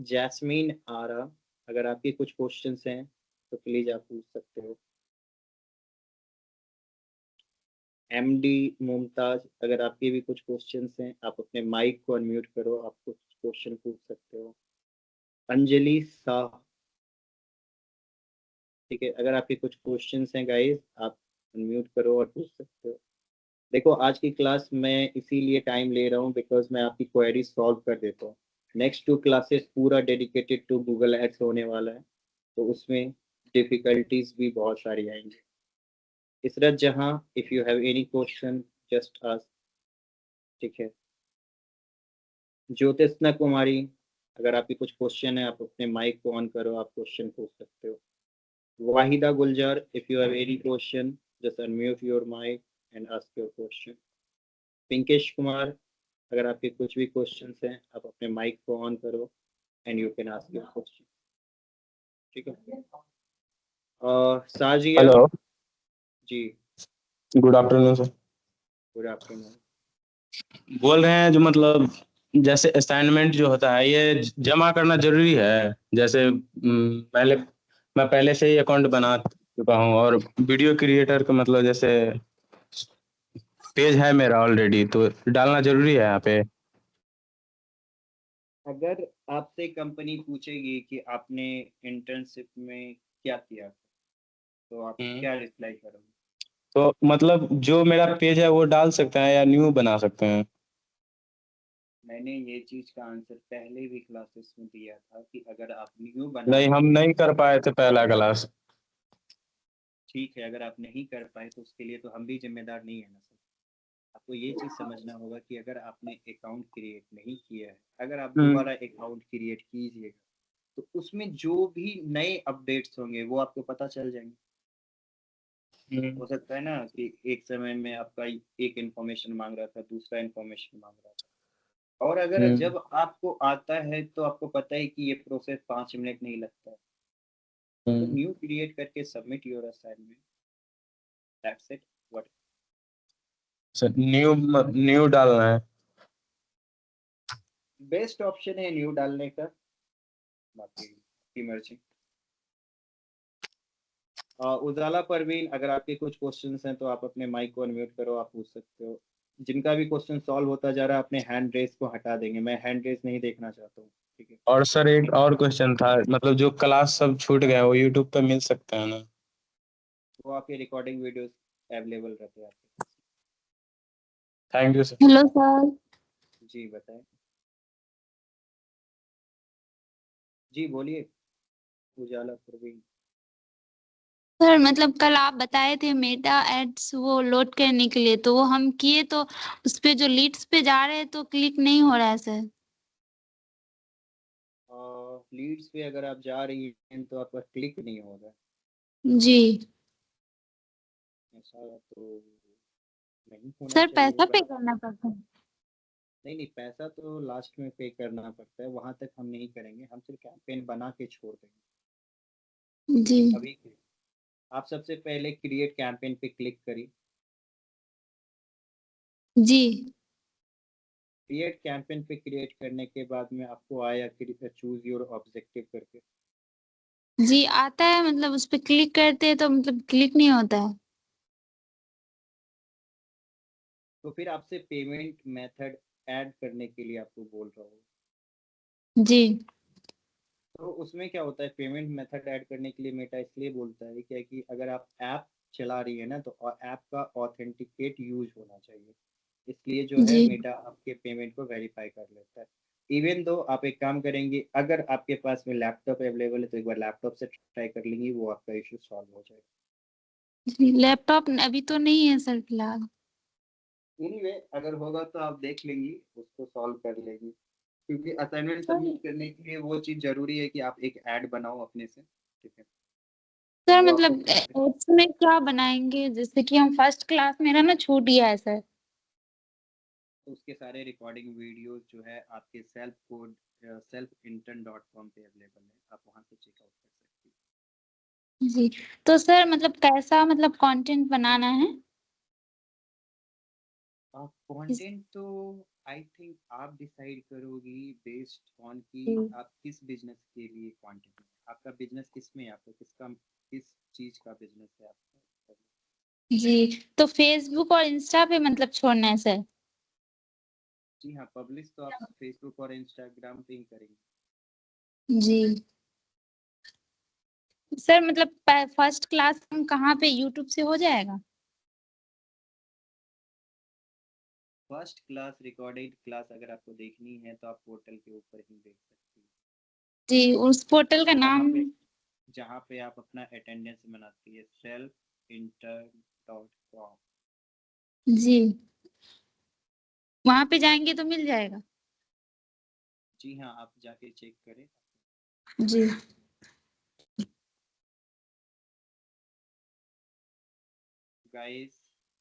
जैस्मीन आरा, अगर आपके कुछ क्वेश्चंस हैं तो प्लीज आप पूछ सकते हो। एमडी मुमताज, अगर आपके भी कुछ क्वेश्चंस हैं, आप अपने माइक को अनम्यूट करो, आप कुछ क्वेश्चन पूछ सकते हो। अंजलि शाह, ठीक है, अगर आपके कुछ क्वेश्चंस हैं गाइस, आप अनम्यूट करो और पूछ सकते हो। देखो, आज की क्लास मैं इसीलिए टाइम ले रहा हूँ बिकॉज मैं आपकी क्वेरी सॉल्व कर देता हूँ। नेक्स्ट 2 क्लासेस पूरा डेडिकेटेड टू गूगल एड्स होने वाला है, तो उसमें डिफिकल्टीज भी बहुत सारी आएंगी। इसरत जहां, if you have any question just ask, ठीक है। ज्योतिषना कुमारी, अगर आपकी कुछ क्वेश्चन है, आप अपने माइक को ऑन करो, आप क्वेश्चन पूछ सकते हो। Waheeda Gulzar, if you have any question just unmute your mic and ask your question. Pinkesh Kumar, अगर आपके कुछ भी क्वेश्चंस हैं, आप अपने माइक को ऑन करो and you can ask your question, ठीक है। साजिया हेलो, जी, good afternoon sir. Good afternoon. बोल रहे हैं जो मतलब जैसे असाइनमेंट जो होता है ये जमा करना जरूरी है। जैसे पहले मैं पहले से ही अकाउंट बना चुका हूँ और वीडियो क्रिएटर का मतलब जैसे पेज है मेरा ऑलरेडी, तो डालना जरूरी है यहाँ पे। अगर आपसे कंपनी पूछेगी कि आपने इंटर्नशिप में क्या किया, तो आप क्या रिप्लाई करोगे? तो मतलब जो मेरा पेज है वो डाल सकते हैं या न्यू बना सकते हैं? मैंने ये चीज का आंसर पहले भी क्लासेस में दिया था कि अगर आप न्यू बना, नहीं, हम नहीं कर पाए थे पहला क्लास। ठीक है, अगर आप नहीं कर पाए तो उसके लिए तो हम भी जिम्मेदार नहीं है ना सर। आपको ये चीज समझना होगा कि अगर आपने अकाउंट क्रिएट नहीं किया है, अगर आप दोबारा अकाउंट क्रिएट कीजिएगा, तो उसमें जो भी नए अपडेट्स होंगे वो आपको पता चल जाएंगे। हो सकता है ना कि एक समय में आपका एक इंफॉर्मेशन मांग रहा था, दूसरा इंफॉर्मेशन मांग रहा था, और अगर जब आपको आता है तो आपको पता है कि ये प्रोसेस 5 मिनट नहीं लगता है, तो न्यू क्रिएट करके submit your assignment, that's it. What sir new new डालना है? बेस्ट ऑप्शन है न्यू डालने का, बाकी आपकी मर्जी। उजाला परवीन, अगर आपके कुछ क्वेश्चंस हैं तो आप अपने माइक को अनम्यूट करो, आप पूछ सकते हो। जिनका भी क्वेश्चन सॉल्व होता जा रहा है अपने हैंड रेस को हटा देंगे, मैं हैंड रेस नहीं देखना चाहता हूँ, ठीक है। और सर एक और क्वेश्चन था, मतलब जो क्लास सब छूट गया वो यूट्यूब पे मिल सकता है ना? वो आपके रिकॉर्डिंग वीडियोस अवेलेबल रहते हैं आपके पास। Thank you sir. Hello sir. जी बताएं, जी बोलिए। उजाला परवीन, सर मतलब कल आप बताए थे मेटा एड्स वो लोड करने के लिए, तो वो हम किए तो उस पे जो लीड्स पे जा रहे हैं तो क्लिक नहीं हो रहा है सर। लीड्स पे अगर आप जा रही हैं तो आपका क्लिक नहीं होगा, जी ऐसा तो नहीं होना सर, चाहिए, पैसा पे बट करना पड़ता है। नहीं नहीं, पैसा तो लास्ट में पे करना पड़ता है, वहां तक हम नहीं करेंगे, हम सिर्फ कैंपेन बना के छोड़ देंगे जी। अभी के लिए। आप सबसे पहले क्रिएट कैंपेन पे क्लिक करिए, जी क्रिएट कैंपेन पे क्रिएट करने के बाद में आपको आया चूज योर ऑब्जेक्टिव करके? जी आता है, मतलब उस पे क्लिक करते हैं तो मतलब क्लिक नहीं होता है। तो फिर आपसे पेमेंट मेथड ऐड करने के लिए आपको बोल रहा हूँ। जी तो उसमें क्या होता है, पेमेंट मेथड ऐड करने के लिए मेटा इसलिए बोलता है क्या कि अगर आप ऐप चला रही है ना तो ऐप का ऑथेंटिकेट यूज होना चाहिए, इसलिए जो है जी मेटा आपके पेमेंट को वेरीफाई कर लेता है। इवन दो आप एक काम करेंगे, अगर आपके पास में लैपटॉप अवेलेबल है तो एक बार लैपटॉप से ट्राई कर लेंगे, वो आपका इशू सॉल्व हो जाएगा। जी, लैपटॉप अभी तो नहीं है सर फिलहाल। एनीवे अगर होगा तो आप देख लेंगी, उसको सॉल्व कर लेंगी, क्योंकि असाइनमेंट सर सबमिट करने के लिए वो चीज़ जरूरी है कि आप एक ऐड बनाओ अपने से, ठीक है? तो सर वो आपको मतलब उसमें क्या बनाएंगे, जैसे कि हम फर्स्ट क्लास मेरा ना छूट गया है सर। तो उसके सारे रिकॉर्डिंग वीडियोस जो है आपके selfintern.com पे अवेलेबल है, आप वहाँ से चेकआउट कर सकती हैं। जी तो सर मतलब कैसा मतलब कंटेंट बनाना है? कंटेंट तो आई थिंक आप डिसाइड करोगी बेस्ड ऑन कि जी आप किस बिजनेस के लिए कंटेंट, आपका बिजनेस किस में है, आपका किस चीज का बिजनेस है आपका? जी तो फेसबुक और इंस्टा पे मतलब छोड़ना है सर। जी हाँ, पब्लिश तो आप फेसबुक और इंस्टाग्राम पे ही करेंगे। जी सर मतलब फर्स्ट क्लास हम कहाँ पे, यूट्यूब से हो जाएगा? फर्स्ट क्लास रिकॉर्डेड क्लास अगर आपको देखनी है तो आप पोर्टल के ऊपर ही देख सकती हैं, जी उस पोर्टल का जहाँ नाम। पे जहाँ पे आप अपना अटेंडेंस बनाती है, selfintern.com। जी वहाँ पे जाएंगे तो मिल जाएगा। जी हाँ, आप जाके चेक करें। जी गाइस,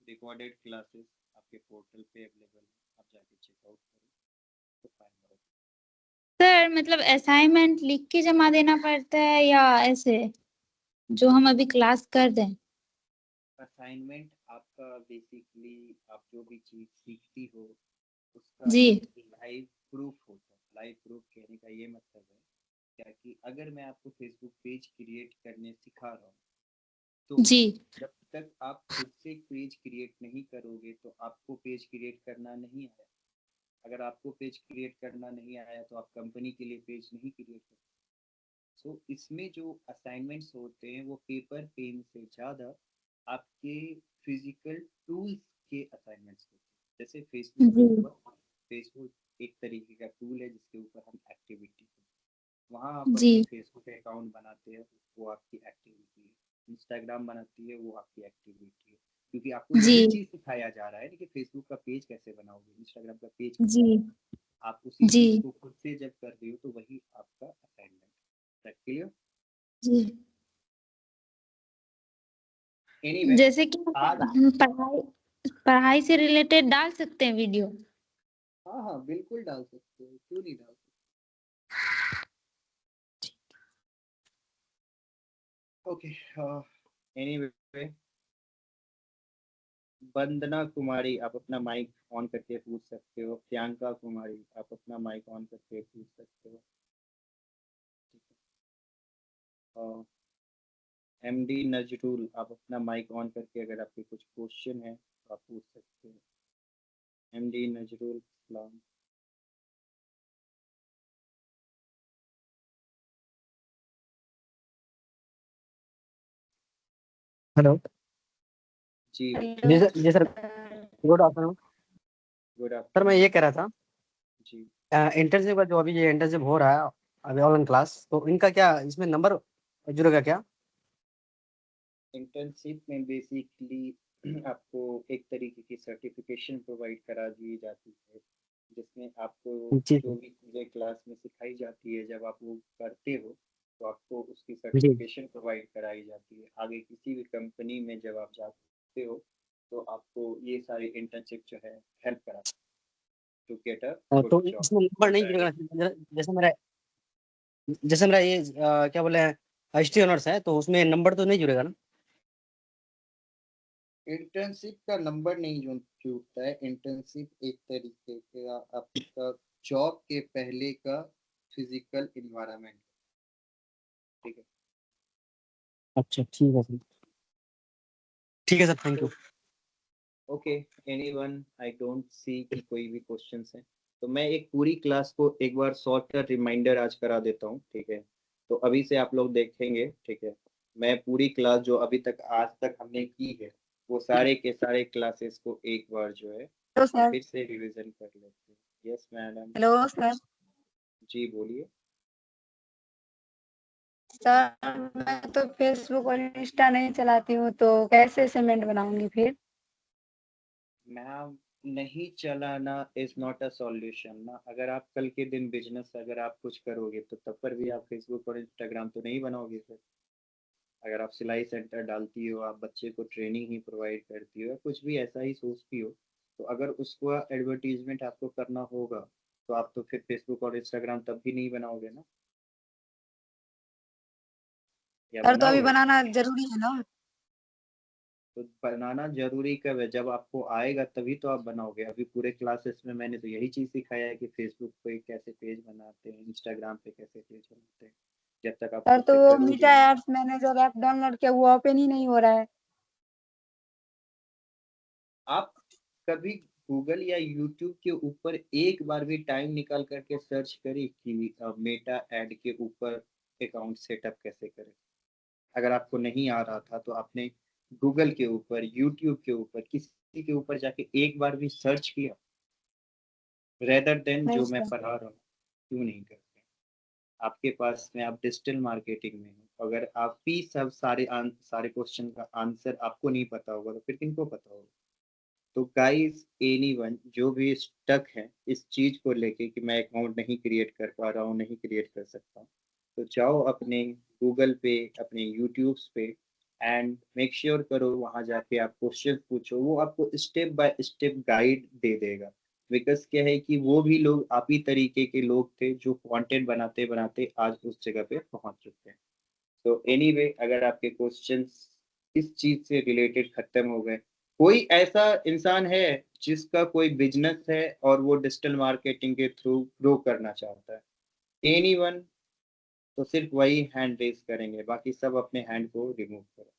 रिकॉर्डेड क्लासेस आपके पोर्टल पे अवेलेबल है, आप जाके चेकआउट करें तो फाइंड आउट। सर मतलब असाइनमेंट लिख के जमा देना पड़ता है या ऐसे जो हम अभी क्लास कर दें? असाइनमेंट आपका बेसिकली आप जो भी चीज़ सीखती हो उसका जी एक लाइव प्रूफ होता है। लाइव प्रूफ कहने का ये मतलब है क्या कि अगर मैं आपको फेसबुक पेज क्रिएट करने सिखा रहा हूँ तो जी जब तक आप खुद से पेज क्रिएट नहीं करोगे तो आपको पेज क्रिएट करना नहीं आया। अगर आपको पेज क्रिएट करना नहीं आया तो आप कंपनी के लिए पेज नहीं क्रिएट कर। सो इसमें जो असाइनमेंट्स होते हैं वो पेपर पेन से ज़्यादा आपके फिजिकल टूल्स के असाइनमेंट्स होते हैं। जैसे फेसबुक के जी ऊपर, फेसबुक एक तरीके का टूल है जिसके ऊपर हम एक्टिविटी, वहाँ आप जी अपनी फेसबुक अकाउंट बनाते हैं, वो आपकी एक्टिविटी है। इंस्टाग्राम बनाती है, वो आपकी एक्टिविटी है, क्योंकि आपको जी यही चीज़ सिखाया जा रहा है कि फेसबुक का पेज कैसे बनाओगे, इंस्टाग्राम का पेज कैसे जी बनाओगे। आप उसी जी चीज़ को खुद से जब कर रही हो तो वही आपका असाइनमेंट। क्लियर? जी एनीवे जैसे कि आज, हम पढ़ाई पढ़ाई से रिलेटेड डाल सकते हैं वीडियो? हाँ हाँ बिल्कुल डाल सकते हो, क्यों नहीं डाल सकते। ओके, एनीवे वंदना कुमारी आप अपना माइक ऑन करके पूछ सकते हो। प्रियंका कुमारी आप अपना माइक ऑन करके पूछ सकते हो। एमडी नजरुल आप अपना माइक ऑन करके अगर आपके कुछ क्वेश्चन है तो आप पूछ सकते हो। एमडी नजरुल सलाम। हेलो। जी जी sir. Good afternoon. Good sir मैं आफ्टरनून। ये कह रहा था, जी इंटर्नशिप का जो अभी ये इंटर्नशिप हो रहा है अभी ऑनलाइन क्लास, तो इनका क्या इसमें नंबर जुड़ेगा क्या? इंटर्नशिप में बेसिकली आपको एक तरीके की सर्टिफिकेशन प्रोवाइड करा दी जाती है, जिसमें आपको जी जो भी चीज़ें क्लास में सिखाई जाती है जब आप वो करते हो तो आपको उसकी जी। सर्टिफिकेशन प्रोवाइड कराई जाती है। आगे किसी भी कंपनी में जब आप जाते हो तो आपको ये सारी इंटर्नशिप जो है हेल्प कराती है टू गेट अ गुड तो जॉब। इसमें नंबर नहीं जुड़ेगा? जैसे मेरा ये क्या बोले हिस्ट्री ऑनर्स है, तो उसमें नंबर तो नहीं जुड़ेगा ना? इंटर्नशिप का नंबर नहीं जुड़ता है। इंटर्नशिप एक तरीके का आपका जॉब के पहले का फिजिकल इन्वायरमेंट, ठीक है। अच्छा ठीक है सर, ठीक है sir, thank you. Okay, anyone, I don't see कि कोई भी क्वेश्चंस हैं, तो मैं एक पूरी क्लास को एक बार शॉर्ट रिमाइंडर आज करा देता हूँ, ठीक है। तो अभी से आप लोग देखेंगे, ठीक है। मैं पूरी क्लास जो अभी तक आज तक हमने की है वो सारे के सारे क्लासेस को एक बार जो है हेलो सर। फिर से रिवीजन कर लेते हैं। Yes madam. Hello sir. जी बोलिए। सर मैं तो फेसबुक और इंस्टा नहीं चलाती हूँ, तो कैसे असाइनमेंट बनाऊंगी फिर? मैम, नहीं चलाना इज नॉट अ सॉल्यूशन ना। अगर आप कल के दिन बिजनेस अगर आप कुछ करोगे तो तब पर भी आप फेसबुक और इंस्टाग्राम तो नहीं बनाओगे फिर। अगर आप सिलाई सेंटर डालती हो, आप बच्चे को ट्रेनिंग ही प्रोवाइड करती हो, कुछ भी ऐसा ही सोचती हो, तो अगर उसको एडवर्टीजमेंट आपको करना होगा तो आप तो फिर फेसबुक और इंस्टाग्राम तब भी नहीं बनाओगे ना, या सर तो अभी बनाओगे? बनाना जरूरी है ना? तो बनाना जरूरी कब है? जब आपको आएगा तभी तो आप बनाओगे। अभी पूरे क्लासेस में मैंने तो यही चीज़ सिखाया है कि फेसबुक पे कैसे पेज बनाते हैं, इंस्टाग्राम पे कैसे पेज बनाते हैं। जब तक आप सर खुद तो से वो करोगे मीटा नहीं। एड्स मैनेजर ऐप डाउनलोड किया, वो ओपन ही नहीं हो रहा है। आप कभी गूगल या यूट्यूब के ऊपर एक बार भी टाइम निकाल करके सर्च करिए कि मेटा ऐड के ऊपर अकाउंट सेटअप कैसे करें? अगर आपको नहीं आ रहा था तो आपने गूगल के ऊपर, यूट्यूब के ऊपर, किसी के ऊपर जाके एक बार भी सर्च किया? रेदर देन नहीं जो मैं सर। पढ़ा रहा हूँ, क्यों नहीं करते? आपके पास में, आप डिजिटल मार्केटिंग में हो, अगर आप भी सब सारे क्वेश्चन का आंसर आपको नहीं पता होगा तो फिर किनको पता होगा? तो गाइस, एनीवन जो भी स्टक है इस चीज को लेके कि मैं अकाउंट नहीं क्रिएट कर पा रहा हूँ, नहीं क्रिएट कर सकता, तो जाओ अपने गूगल पे, अपने यूट्यूब पे, एंड मेक श्योर करो वहां जाके आप क्वेश्चन पूछो, वो आपको स्टेप बाय स्टेप गाइड दे देगा। बिकॉज क्या है कि वो भी लोग आप ही तरीके के लोग थे जो कंटेंट बनाते बनाते आज उस जगह पे पहुंच चुके हैं। तो एनीवे, अगर आपके क्वेश्चंस इस चीज से रिलेटेड खत्म हो गए, कोई ऐसा इंसान है जिसका कोई बिजनेस है और वो डिजिटल मार्केटिंग के थ्रू ग्रो करना चाहता है? एनीवन? तो सिर्फ वही हैंड रेज करेंगे, बाकी सब अपने हैंड को रिमूव करो।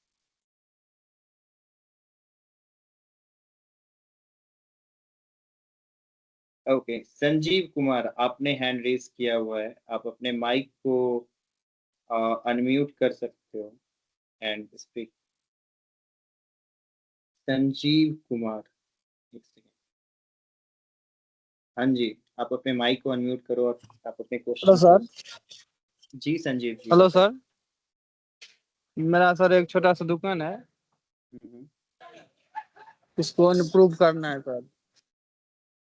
ओके, संजीव कुमार, आपने हैंड रेज किया हुआ है, आप अपने माइक को अनम्यूट कर सकते हो एंड स्पीक। संजीव कुमार, एक सेकेंड। हाँ जी, आप अपने माइक को अनम्यूट करो और आप अपने हेलो क्वेश्चन सर। पूछ। जी संजीव जी, हेलो बताइए। सर, मेरा सर एक छोटा सा दुकान है, हम्म, इसको इम्प्रूव करना है सर।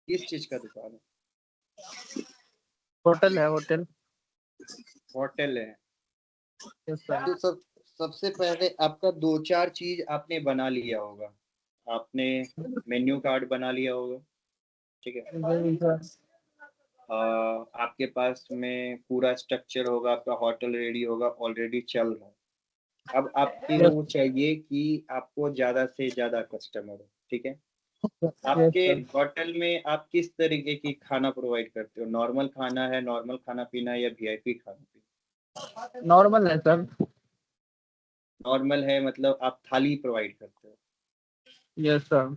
किस चीज का दुकान है? होटल है, होटल। होटल है? Yes sir. तो सबसे पहले आपका दो चार चीज आपने बना लिया होगा। आपने मेन्यू कार्ड बना लिया होगा, ठीक है। जी सर। आपके पास में पूरा स्ट्रक्चर होगा, आपका होटल रेडी होगा, ऑलरेडी चल रहा है। अब आपके यस वो चाहिए कि आपको ज्यादा से ज्यादा कस्टमर हो, ठीक है। यस आपके सर। होटल में आप किस तरीके की खाना प्रोवाइड करते हो? नॉर्मल खाना है, नॉर्मल खाना पीना, या वीआईपी खाना पीना? नॉर्मल है सर। नॉर्मल है मतलब आप थाली प्रोवाइड करते हो। Yes sir.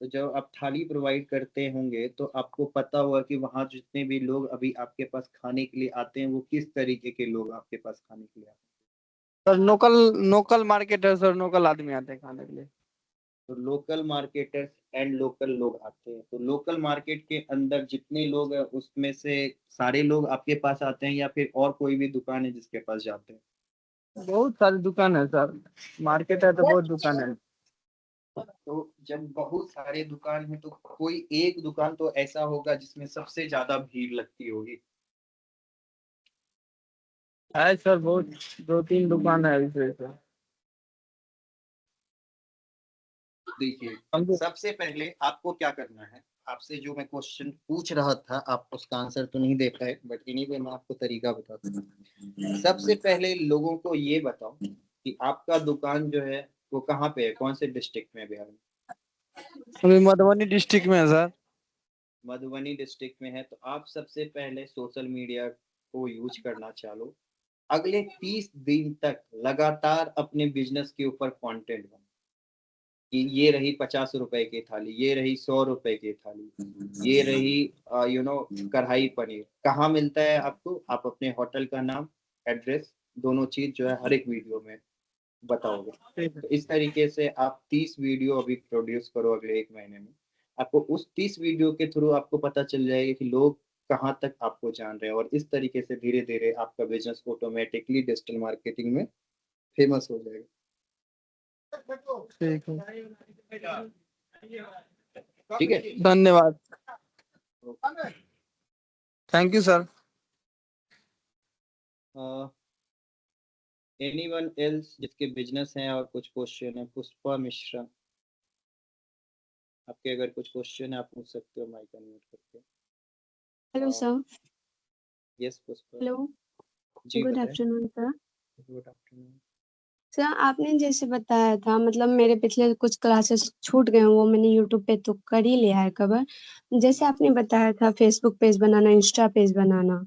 तो जब आप थाली प्रोवाइड करते होंगे तो आपको पता होगा कि वहाँ जितने भी लोग अभी आपके पास खाने के लिए आते हैं वो किस तरीके के लोग आपके पास खाने के लिए आते सर लोकल लोकल मार्केट है सर, लोकल आदमी आते हैं खाने के लिए। हैं। तो लोकल मार्केटर्स एंड लोकल लोग आते हैं, तो लोकल मार्केट के अंदर जितने लोग हैं उसमें से सारे लोग आपके पास आते हैं या फिर और कोई भी दुकान है जिसके पास जाते हैं? बहुत सारी दुकान है सर, मार्केट है तो बहुत दुकान है। तो जब बहुत सारे दुकान है तो कोई एक दुकान तो ऐसा होगा जिसमें सबसे ज्यादा भीड़ लगती होगी। है सर, बहुत 2-3 दुकान है ऐसे सर। देखिए, समझे? सबसे पहले आपको क्या करना है, आपसे जो मैं क्वेश्चन पूछ रहा था आप उसका आंसर तो नहीं दे पाए, बट एनीवे मैं आपको तरीका बताता हूँ। सबसे पहले लोगों को ये बताओ कि आपका दुकान जो है वो कहाँ पे है, कौन से डिस्ट्रिक्ट में है बिहार में? अभी मधुबनी डिस्ट्रिक्ट में है सर। मधुबनी डिस्ट्रिक्ट में है, तो आप सबसे पहले सोशल मीडिया को यूज करना चालो। अगले 30 दिन तक लगातार अपने बिजनेस के ऊपर कंटेंट बनाओ कि ये रही 50 रुपए की थाली, ये रही 100 रुपए की थाली, ये रही कढ़ाई पनीर कहाँ मिलता है आपको, आप अपने होटल का नाम, एड्रेस, दोनों चीज जो है हर एक वीडियो में बताओगे। तो इस तरीके से आप 30 वीडियो अभी प्रोड्यूस करो अगले 1 महीने में। आपको उस 30 वीडियो के थ्रू आपको पता चल जाएगा कि लोग कहाँ तक आपको जान रहे हैं, और इस तरीके से धीरे धीरे आपका बिजनेस ऑटोमेटिकली डिजिटल मार्केटिंग में फेमस हो जाएगा। ठीक है, ठीक है, धन्यवाद, thank you sir. Anyone else जिसके बिजनेस हैं और कुछ क्वेश्चन है? पुष्पा मिश्रा, आपके अगर कुछ क्वेश्चन है आप पूछ सकते हो माइक अनम्यूट करके। Hello sir. Yes Pushpa hello, जी, गुड बताएं। Afternoon sir. Good afternoon. Sir आपने जैसे बताया था, मतलब मेरे पिछले कुछ क्लासेस छूट गए हैं, वो मैंने यूट्यूब पे तो कर ही लिया है कवर। जैसे आपने बताया था फेसबुक पेज बनाना, इंस्टा पेज बनाना,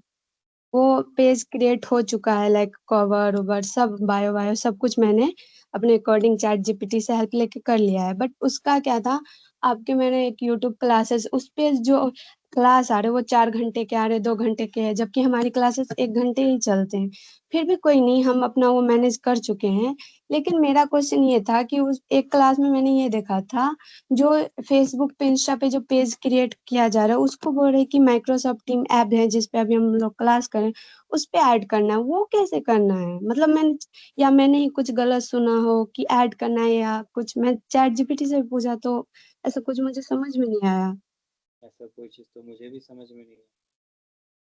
वो पेज क्रिएट हो चुका है, लाइक कवर ओवर सब, बायो वायो सब कुछ मैंने अपने अकॉर्डिंग चैट जीपीटी से हेल्प लेके कर लिया है। बट उसका क्या था, आपके मैंने एक यूट्यूब क्लासेस, उस पे जो क्लास आ रहे वो 4 घंटे के आ रहे, 2 घंटे के है, जबकि हमारी क्लासेस 1 घंटे ही चलते हैं। फिर भी कोई नहीं, हम अपना वो मैनेज कर चुके हैं। लेकिन मेरा क्वेश्चन ये था कि उस एक क्लास में मैंने ये देखा था, जो फेसबुक पे इंस्टा पे जो पेज क्रिएट किया जा रहा है, उसको बोल रहे कि माइक्रोसॉफ्ट टीम ऐप है जिस पे अभी हम लोग क्लास करें, उस पे ऐड करना है। वो कैसे करना है, मतलब मैंने ही कुछ गलत सुना हो कि ऐड करना है, या कुछ मैं चैट जीपीटी से पूछा तो ऐसा कुछ मुझे समझ में नहीं आया। ऐसा कोई चीज तो मुझे भी समझ में नहीं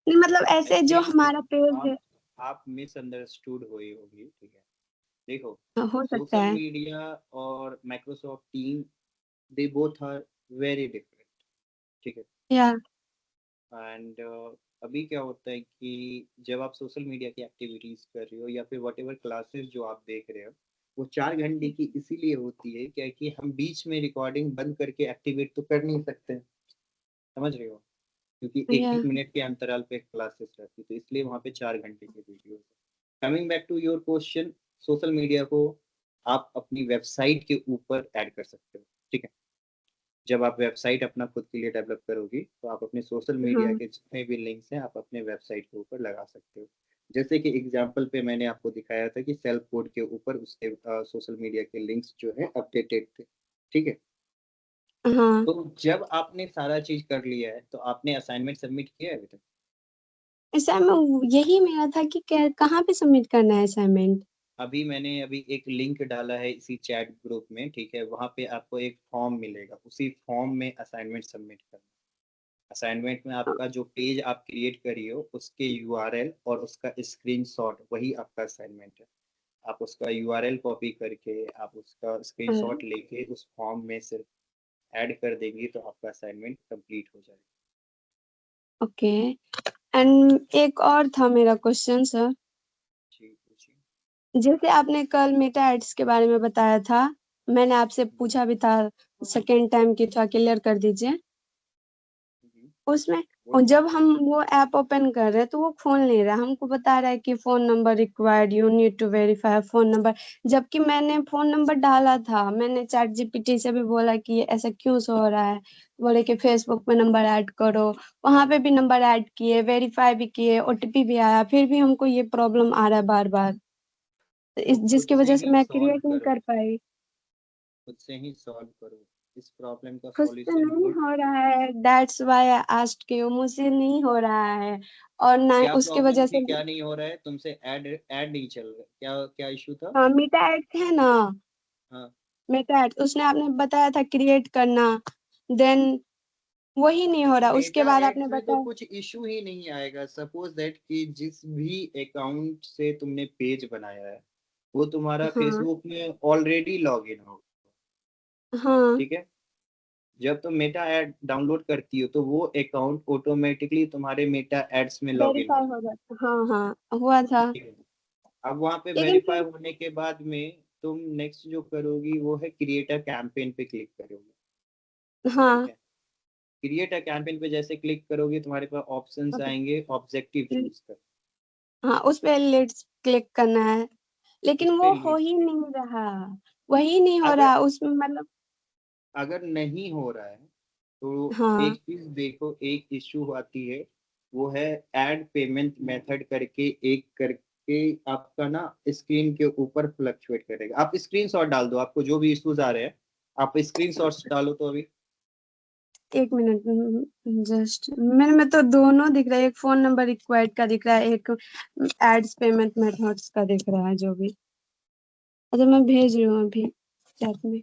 नहीं मतलब आई ऐसे जो थिंक हमारा पेज है, आप मिसअंडरस्टूड हुई होगी। ठीक है, देखो, हो सकता सोशल है। मीडिया और Microsoft team, they both are very different. ठीक है, या एंड अभी क्या होता है कि जब आप सोशल मीडिया की एक्टिविटीज कर रहे हो या फिर वट एवर क्लासेस जो आप देख रहे हो, वो 4 घंटे की इसीलिए होती है क्या कि हम बीच में रिकॉर्डिंग बंद करके एक्टिवेट तो कर नहीं सकते, समझ रहे हो, क्योंकि एक या एक मिनट के अंतराल पे क्लासेस रहती, तो इसलिए वहाँ पे 4 घंटे की video. Coming back to your question, social media को आप अपनी वेबसाइट के ऊपर ऐड कर सकते हो। ठीक है, जब आप वेबसाइट अपना खुद के लिए डेवलप करोगी तो आप अपने सोशल मीडिया हाँ के जितने भी लिंक्स हैं आप अपने वेबसाइट के ऊपर लगा सकते हो। जैसे कि एग्जांपल पे मैंने आपको दिखाया था कि सेल्फ कोड के ऊपर उसके सोशल मीडिया के लिंक्स जो है अपडेटेड थे। ठीक है, हाँ। तो जब आपने सारा चीज कर लिया है तो आपने असाइनमेंट सबमिट किया है अभी तक? असाइनमेंट यही मेरा था कि कहाँ पे सबमिट करना है असाइनमेंट। मैंने एक लिंक डाला है इसी चैट ग्रुप में। ठीक है, वहाँ पे आपको एक फॉर्म मिलेगा, उसी फॉर्म में असाइनमेंट सबमिट करना। असाइनमेंट में आपका जो पेज आप क्रिएट करी हो उसके यूआरएल और उसका स्क्रीनशॉट, वही आपका असाइनमेंट है। आप उसका यूआरएल कॉपी करके आप उसका स्क्रीनशॉट लेके उस फॉर्म में सिर्फ ऐड कर देंगी तो आपका असाइनमेंट कंप्लीट हो जाएगा। ओके। एंड एक और था मेरा क्वेश्चन सर, जी पूछिए। जैसे आपने कल मेटा एड्स के बारे में बताया था, मैंने आपसे पूछा भी था सेकेंड टाइम की, थोड़ा क्लियर कर दीजिए। उसमें और जब हम वो ऐप ओपन कर रहे हैं तो वो खोल नहीं रहा, हमको बता रहा है कि phone number required, you need to verify phone number. जबकि मैंने फोन नंबर डाला था, मैंने चैट जीपीटी से भी बोला कि ये ऐसा क्यों शो हो रहा है, बोले कि फेसबुक में नंबर ऐड करो, वहां पे भी नंबर ऐड किए, वेरीफाई भी किए, ओटीपी भी आया, फिर भी हमको ये प्रॉब्लम आ रहा है बार बार, खुद जिसकी से वजह से ही मैं सॉल्व क्रिएट नहीं करो, कर पाई। खुद से ही सॉल्व करो। इस प्रॉब्लम का खुद से सॉल्यूशन नहीं ढूंढ। हो रहा है, that's why I asked you, मुझसे नहीं हो रहा है। और ना क्या उसकी प्रॉब्लम वजह थी, से, क्या नहीं हो रहा है तुमसे? ऐड नहीं चल रहा, क्या क्या इशू था? हाँ मीटा एड है ना, हाँ, मीटा एड उसने आपने बताया था क्रिएट करना, देन वही नहीं हो रहा, उसके मेटा बाद आपने एड्स में तो बताया। कुछ इशू ही नहीं आएगा। सपोज दैट कि जिस भी अकाउंट से तुमने पेज बनाया है वो तुम्हारा हाँ फेसबुक में ऑलरेडी लॉग इन हो। हाँ ठीक है, जब तुम मेटा ऐड डाउनलोड करती हो तो वो अकाउंट ऑटोमेटिकली तुम्हारे मेटा एड्स में लॉग इन हो वेरीफाई हो जाता जाता, हाँ हाँ हुआ था। है। ठीक है, अब वहाँ पे लेकिन वेरीफाई फिर होने के बाद में तुम नेक्स्ट जो करोगी वो है क्रिएट अ कैंपेन पे क्लिक करोगे। हाँ। ठीक है, क्रिएट अ कैंपेन पे जैसे क्लिक करोगे तुम्हारे पास ऑप्शंस आएंगे, ऑब्जेक्टिव चूज कर। हाँ, उस पे लेट्स क्लिक करना है, लेकिन उस पे वो हो leads ही पे- नहीं रहा, वही नहीं हो अगर रहा उसमें मतलब। अगर नहीं हो रहा है तो हाँ। एक चीज देखो, एक इश्यू आती है, वो है ऐड पेमेंट मेथड करके, एक करके आपका ना स्क्रीन के ऊपर फ्लक्चुएट करेगा। आप स्क्रीनशॉट डाल दो, आपको जो भी इश्यूज आ रहे हैं आप स्क्रीनशॉट्स डालो तो अभी। एक मिनट, जस्ट मेरे में तो दोनों दिख रहा है, एक फोन नंबर रिक्वायर्ड का दिख रहा है, एक एड्स पेमेंट मेथड्स का दिख रहा है, जो भी। अच्छा, मैं भेज रही हूँ अभी चैट में।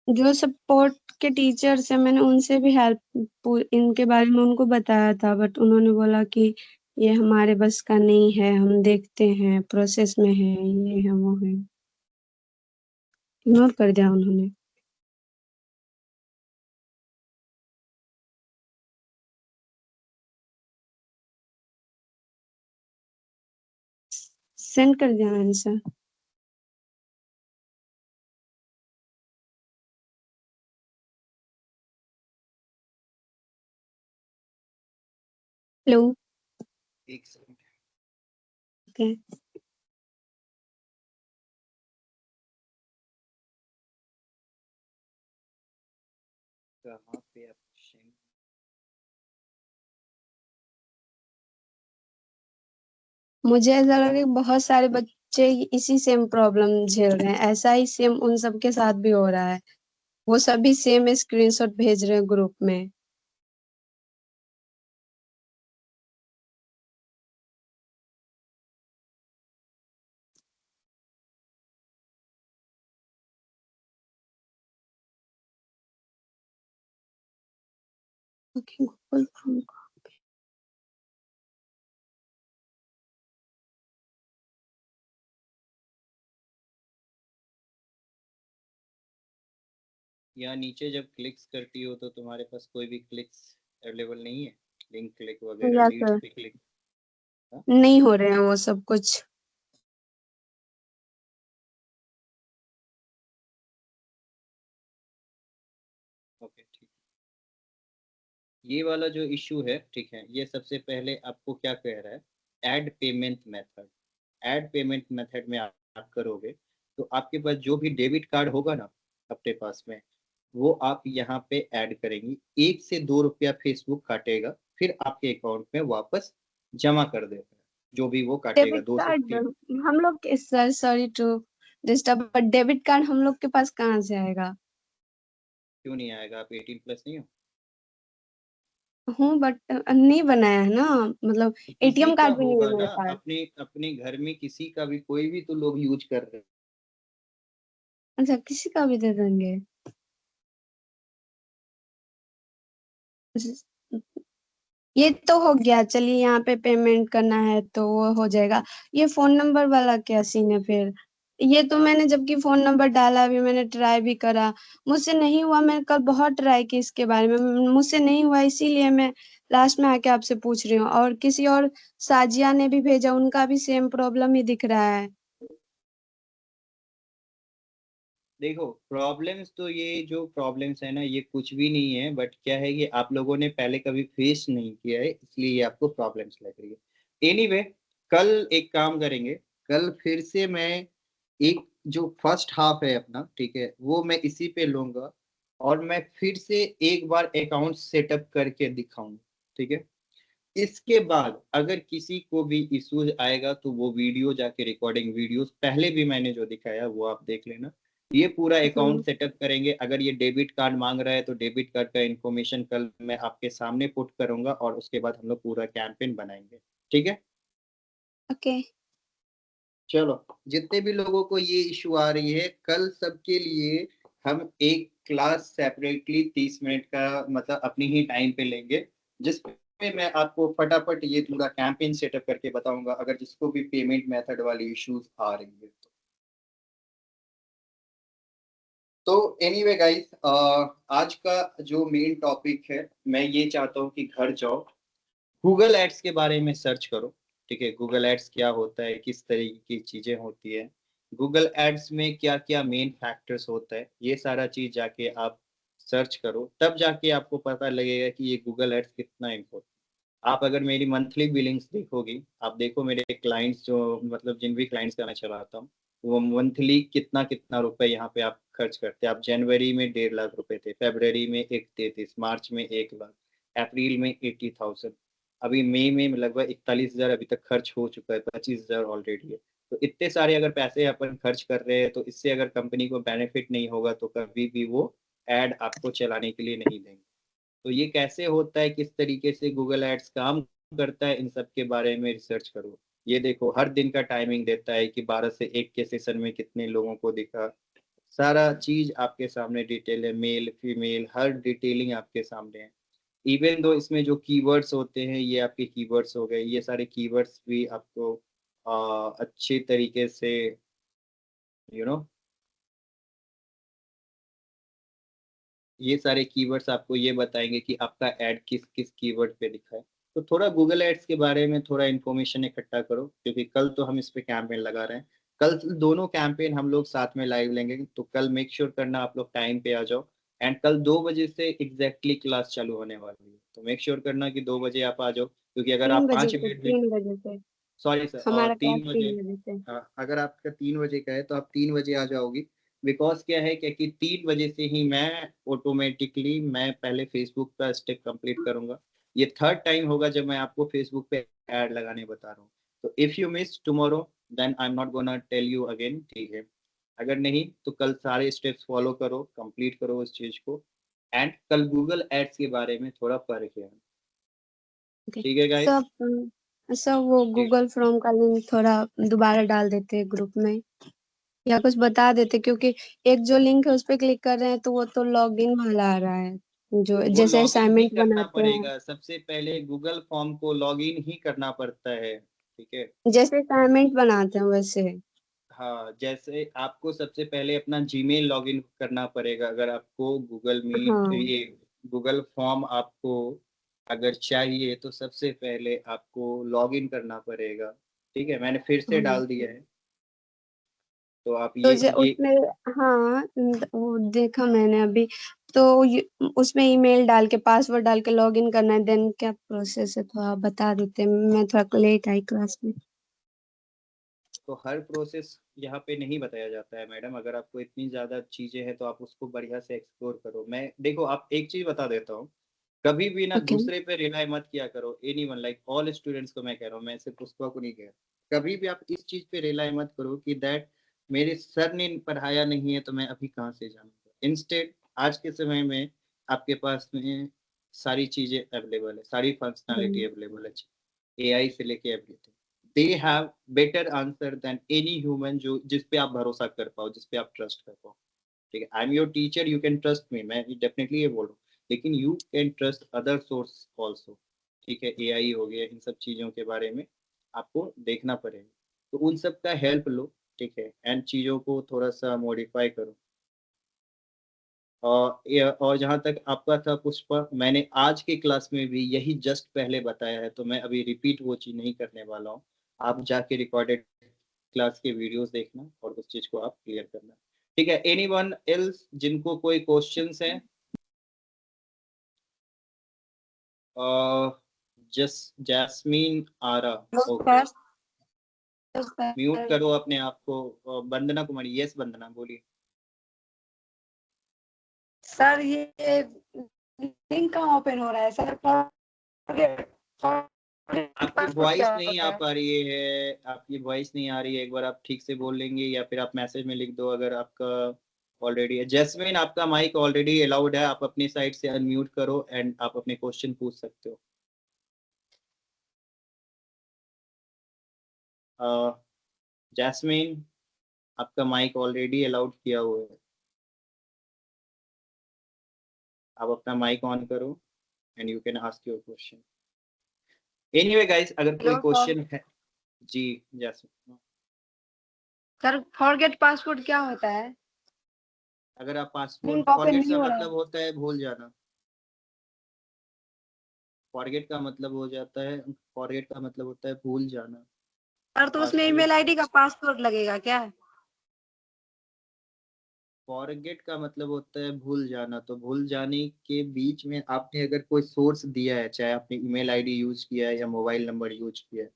जो सपोर्ट के टीचर्स हैं, मैंने उनसे भी हेल्प इनके बारे में उनको बताया था, बट उन्होंने बोला कि ये हमारे बस का नहीं है, हम देखते हैं, प्रोसेस में है, ये है वो है, इग्नोर कर दिया उन्होंने। सेंड कर दिया मैंने सर। हेलो। एक सेकंड, ओके। कहाँ पे ऑप्शन? मुझे ऐसा लगा कि बहुत सारे बच्चे इसी सेम प्रॉब्लम झेल रहे हैं, ऐसा ही सेम उन सबके साथ भी हो रहा है, वो सभी सेम स्क्रीनशॉट भेज रहे हैं ग्रुप में। Okay, Google form. यहाँ नीचे जब क्लिक्स करती हो तो तुम्हारे पास कोई भी क्लिक्स अवेलेबल नहीं है, लिंक क्लिक वगैरह, या लीड्स सर, पे क्लिक? नहीं हो रहे हैं वो सब कुछ। ओके ठीक, ये वाला जो इशू है, ठीक है, ये सबसे पहले आपको क्या कह रहा है, add payment method. Add payment method में आप करोगे तो आपके पास जो भी डेबिट कार्ड होगा ना अपने पास में, वो आप यहाँ पे ऐड करेंगी। 1 से 2 रुपया फेसबुक काटेगा, फिर आपके अकाउंट में वापस जमा कर देगा, जो भी वो काटेगा, डेबिट 2 से कार्ड 3। हम लोग के, sir sorry to disturb, but debit card हम लोग के पास कहाँ से आएगा? क्यों नहीं आएगा? आप 18+ नहीं हो? हूँ, बट नहीं बनाया है ना, मतलब तो किसी एटीएम का कार्ड भी नहीं है होगा मेरे ना, पास। अपने अपने घर में किसी का भी, कोई भी तो लोग यूज कर रहे हैं। अच्छा, किसी का भी दे देंगे? ये तो हो गया, चलिए यहाँ पे पेमेंट करना है तो वो हो जाएगा। ये फोन नंबर वाला क्या सीन है फिर? ये तो मैंने जबकि फोन नंबर डाला, अभी मैंने ट्राई भी करा, मुझसे नहीं हुआ। मैंने कल बहुत ट्राई की इसके बारे में, मुझसे नहीं हुआ, इसीलिए मैं लास्ट में आके आपसे पूछ रही हूँ। और किसी और साजिया ने भी भेजा, उनका भी सेम प्रॉब्लम ही दिख रहा है। देखो, प्रॉब्लम्स तो, ये जो प्रॉब्लम्स है ना, ये कुछ भी नहीं है, बट क्या है कि आप लोगों ने पहले कभी फेस नहीं किया है, इसलिए ये आपको प्रॉब्लम्स लग रही है। एनीवे, कल एक काम करेंगे, कल फिर से मैं एक जो फर्स्ट हाफ है अपना, ठीक है, वो मैं इसी पे लूंगा, और मैं फिर से एक बार अकाउंट सेटअप करके दिखाऊंगा। ठीक है, इसके बाद अगर किसी को भी इश्यूज आएगा तो वो वीडियो जाके, रिकॉर्डिंग वीडियोस पहले भी मैंने जो दिखाया वो आप देख लेना। ये पूरा अकाउंट हाँ। सेटअप करेंगे। अगर ये डेबिट कार्ड मांग रहा है तो डेबिट कार्ड का इंफॉर्मेशन कल मैं आपके सामने पुट करूंगा, और उसके बाद हम लोग पूरा कैंपेन बनाएंगे। ठीक है, ओके। चलो, जितने भी लोगों को ये इशू आ रही है, कल सबके लिए हम एक क्लास सेपरेटली 30 मिनट का, मतलब अपनी ही टाइम पे लेंगे, जिसमें मैं आपको फटाफट ये पूरा कैंपेन सेटअप करके बताऊंगा, अगर जिसको भी पेमेंट मेथड वाली इश्यूज आ रही है तो। एनीवे गाइस, आज का जो मेन टॉपिक है, मैं ये चाहता हूँ कि घर जाओ, गूगल एड्स के बारे में सर्च करो, ठीक है। गूगल एड्स क्या होता है, किस तरीके की चीजें होती है, गूगल एड्स में क्या क्या मेन फैक्टर्स होता है, ये सारा चीज जाके आप सर्च करो, तब जाके आपको पता लगेगा कि ये गूगल एड्स कितना इम्पोर्टेंट। आप अगर मेरी मंथली बिलिंग्स देखोगी, आप देखो मेरे क्लाइंट्स जो मतलब जिन भी क्लाइंट्स का मैं चलाता हूँ, वो मंथली कितना कितना रुपए यहाँ पे आप खर्च करते हैं। आप जनवरी में 1.5 लाख रुपए थे, फेब्रवरी में 1.33, मार्च में 1 लाख, अप्रैल में 80,000, अभी मई में लगभग 41,000 अभी तक खर्च हो चुका है, 25,000 ऑलरेडी है। तो इतने सारे अगर पैसे अपन खर्च कर रहे हैं, तो इससे अगर कंपनी को बेनिफिट नहीं होगा तो कभी भी वो एड आपको चलाने के लिए नहीं देंगे। तो ये कैसे होता है, किस तरीके से गूगल एड्स काम करता है, इन सब के बारे में रिसर्च करो। ये देखो हर दिन का टाइमिंग देता है कि 12 से 1 के सेशन में कितने लोगों को दिखा, सारा चीज आपके सामने डिटेल है, मेल फीमेल हर डिटेलिंग आपके सामने है। इवन दो इसमें जो कीवर्ड्स होते हैं, ये आपके कीवर्ड्स हो गए, ये सारे कीवर्ड्स भी आपको अच्छे तरीके से यू नो ये सारे कीवर्ड्स आपको ये बताएंगे कि आपका ऐड किस किस कीवर्ड पे दिखा है। तो थोड़ा गूगल एड्स के बारे में थोड़ा इन्फॉर्मेशन इकट्ठा करो, क्योंकि कल तो हम इस पे कैंपेन लगा रहे हैं। कल दोनों कैंपेन हम लोग साथ में लाइव लेंगे, तो कल मेक श्योर करना आप लोग टाइम पे आ जाओ। एंड कल 2 बजे से एग्जैक्टली क्लास चालू होने वाली है, तो मेक श्योर करना कि 2 बजे आप आ जाओ, क्योंकि अगर 3 आप बजे 5 से मिनट भी 3 बजे से सॉरी सर हमारा क्लास 3 बजे 3 बजे से। अगर आपका 3 बजे का है तो आप 3 बजे आ जाओगी। बिकॉज क्या है कि 3 बजे से ही मैं ऑटोमेटिकली मैं पहले फेसबुक का स्टेप कंप्लीट करूंगा। ये थर्ड टाइम होगा जब मैं आपको फेसबुक पे ऐड लगाने बता रहा हूँ। तो if you miss tomorrow then I am not gonna tell you again, ठीक है। अगर नहीं तो कल सारे स्टेप्स फॉलो करो, कंप्लीट करो उस चीज को। एंड कल गूगल एड्स के बारे में थोड़ा पढ़ के आना। ओके ठीक है गाइस। सब वो गूगल फॉर्म का लिंक थोड़ा दोबारा डाल देते हैं ग्रुप में, या कुछ बता देते, क्योंकि एक जो लिंक है उस पर क्लिक कर रहे हैं तो वो तो लॉगिन वाला आ रहा है, जो वो जैसे लॉगिन ही असाइनमेंट करना बनाते हैं, पड़ेगा, सबसे पहले गूगल फॉर्म को लॉगिन ही करना पड़ता है, ठीक है। जैसे असाइनमेंट बनाते हैं वैसे। हाँ, जैसे आपको सबसे पहले अपना जीमेल लॉगिन करना पड़ेगा, अगर आपको गूगल मीट हाँ। ये गूगल फॉर्म आपको अगर चाहिए तो सबसे पहले आपको लॉगिन करना पड़ेगा, ठीक है। मैंने फिर से हाँ डाल दिया है, तो आप तो ये उसमें, हाँ वो देखा मैंने अभी। तो उसमें ईमेल डाल के पासवर्ड डाल के लॉगिन करना है, देन क्या प्रोसेस है थोड़ा बता देते, मैं थोड़ा लेट आई क्लास में। तो हर प्रोसेस यहाँ पे नहीं बताया जाता है मैडम। अगर आपको इतनी ज़्यादा चीज़ें हैं तो आप उसको बढ़िया से एक्सप्लोर करो। मैं देखो आप एक चीज़ बता देता हूँ, कभी भी ना ओके। दूसरे पे रिलाई मत किया करो। एनीवन लाइक ऑल स्टूडेंट्स को मैं कह रहा हूँ, मैं सिर्फ पुष्पा को नहीं कह रहा। कभी भी आप इस चीज़ पे रिलाई मत करो कि दैट मेरे सर ने पढ़ाया नहीं है तो मैं अभी कहाँ से जानूंगा। इंस्टेड आज के समय में आपके पास में सारी चीज़ें अवेलेबल है, सारी फंक्शनैलिटी अवेलेबल है, एआई से लेके everything. They have better answer than any human, जो जिस पे आप भरोसा कर पाओ, जिस पे आप ट्रस्ट कर पाओ, ठीक है। I am your teacher, you can trust me, मैं डेफिनेटली ये बोल रहा हूँ, लेकिन you can trust other source also, ठीक है। एआई हो गया, इन सब चीज़ों के बारे में आपको देखना पड़ेगा, तो उन सब का हेल्प लो, ठीक है। एंड चीज़ों को थोड़ा सा मॉडिफाई करो। और जहाँ तक आपका था पुष्पा, मैंने आज के क्लास में भी यही जस्ट पहले बताया है, तो मैं अभी रिपीट वो चीज़ नहीं करने वाला हूँ। आप जाके रिकॉर्डेड क्लास के वीडियोस देखना और उस चीज़ को आप क्लियर करना, ठीक है। एनीवन एल्स जिनको कोई क्वेश्चंस हैं? जैस्मीन आरा, ओके। म्यूट करो अपने आप को। वंदना कुमारी, यस वंदना बोलिए। सर ये लिंक कहाँ ओपन हो रहा है सर? आपकी पासवर्ड वॉइस क्या नहीं होता आ है? पा रही है, आपकी वॉइस नहीं आ रही है। एक बार आप ठीक से बोल लेंगे या फिर आप मैसेज में लिख दो अगर आपका ऑलरेडी है। जैस्मिन आपका माइक ऑलरेडी अलाउड है, आप अपनी साइड से अनम्यूट करो एंड आप अपने क्वेश्चन पूछ सकते हो। जैस्मिन आपका माइक ऑलरेडी अलाउड किया हुआ है, आप अपना माइक ऑन करो and you can ask your question. Anyway guys, अगर कोई हेलो सर। क्वेश्चन है जी जैस्मिन। सर फॉरगेट पासवर्ड क्या होता है? अगर आप पासवर्ड, लिंक ओपन फॉरगेट नहीं का हो रहा है। मतलब होता है भूल जाना। फॉरगेट का मतलब हो जाता है, फॉरगेट का मतलब होता है भूल जाना। सर तो उसमें ईमेल आईडी का पासवर्ड लगेगा क्या? फॉरगेट का मतलब होता है भूल जाना, तो भूल जाने के बीच में आपने अगर कोई सोर्स दिया है, चाहे आपने ईमेल आईडी यूज किया है या मोबाइल नंबर यूज किया है,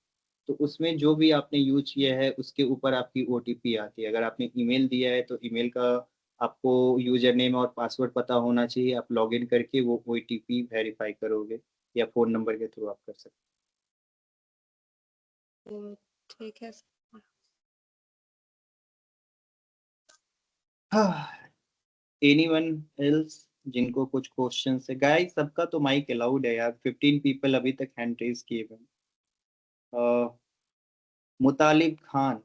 तो उसमें जो भी आपने यूज किया है उसके ऊपर आपकी ओटीपी आती है। अगर आपने ईमेल दिया है तो ईमेल का आपको यूजर नेम और पासवर्ड पता होना चाहिए, आप लॉगिन करके वो ओटीपी वेरीफाई करोगे या फोन नंबर के थ्रू आप कर सकते ठीक है सर। हो। एनीवन एल्स जिनको कुछ क्वेश्चन है? गाइस सबका तो माइक अलाउड है यार, 15 पीपल अभी तक हैंड रेज किए हुए हैं। मुतालिब खान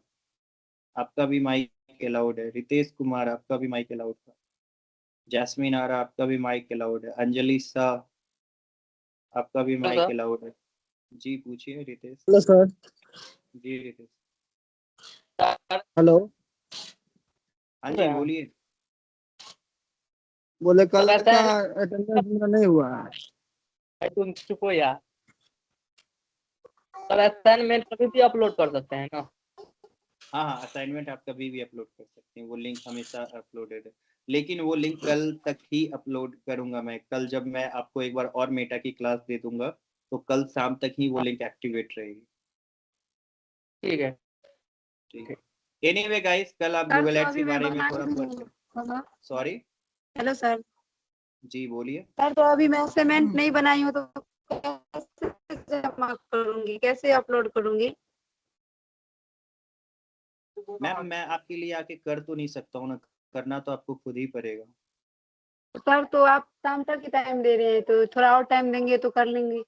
आपका भी माइक अलाउड है, रितेश कुमार आपका भी माइक अलाउड है, जैस्मिन आरा आपका भी माइक अलाउड है, अंजलि शाह आपका भी हेलो माइक सर। अलाउड है। जी पूछिए रितेश। Hello sir. जी रितेश। Sir, hello. हाँ जी बोलिए। बोले कल ऐसा का है अटेंडेंस मेरा नहीं हुआ है। तुम चुप हो यार। सर असाइनमेंट कभी भी अपलोड कर सकते हैं ना? हाँ हाँ, असाइनमेंट आप कभी भी अपलोड कर सकते हैं, वो लिंक हमेशा अपलोडेड है, लेकिन वो लिंक कल तक ही अपलोड करूंगा मैं। कल जब मैं आपको एक बार और मेटा की क्लास दे दूंगा तो कल शाम तक ही वो लिंक एक्टिवेट रहेगी। ठीक है। ठीक है। एनीवे गाइस, कल आप सर गूगल तो एड्स अभी के मैं बारे में बनाई थोड़ा नहीं पढ़। हूँ। हेलो। सॉरी। Hello sir. जी बोलिए। सर तो अभी मैं असाइनमेंट नहीं बनाई हूँ तो कैसे जमा करूंगी, कैसे अपलोड करूंगी? मैम मैं आपके लिए आके कर तो नहीं सकता हूँ ना, करना तो आपको खुद ही पड़ेगा। सर तो आप शाम तक ही टाइम दे रहे हैं, तो थोड़ा और टाइम देंगे तो कर लेंगे।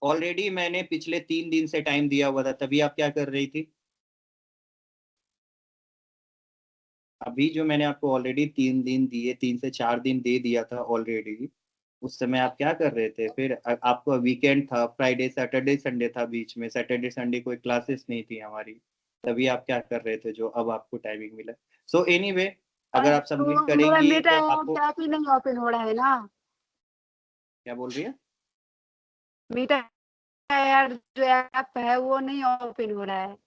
ऑलरेडी मैंने पिछले 3 दिन से टाइम दिया हुआ था, तभी आप क्या कर रही थी? अभी जो मैंने आपको ऑलरेडी 3 दिन दिए, 3 से 4 दिन दे दिया था ऑलरेडी, उस समय आप क्या कर रहे थे? फिर आपको वीकेंड था, फ्राइडे सैटरडे संडे था बीच में, सैटरडे संडे कोई क्लासेस नहीं थी हमारी, तभी आप क्या कर रहे थे जो अब आपको टाइमिंग मिला। सो एनीवे, अगर आप सबमिट तो मेरा करेंगी मेटा तो आपको ऐप ही नहीं ओपन हो रहा है ना। क्या बोल रही है? मेटा यार जो ऐप है वो नहीं ओपन हो रहा है।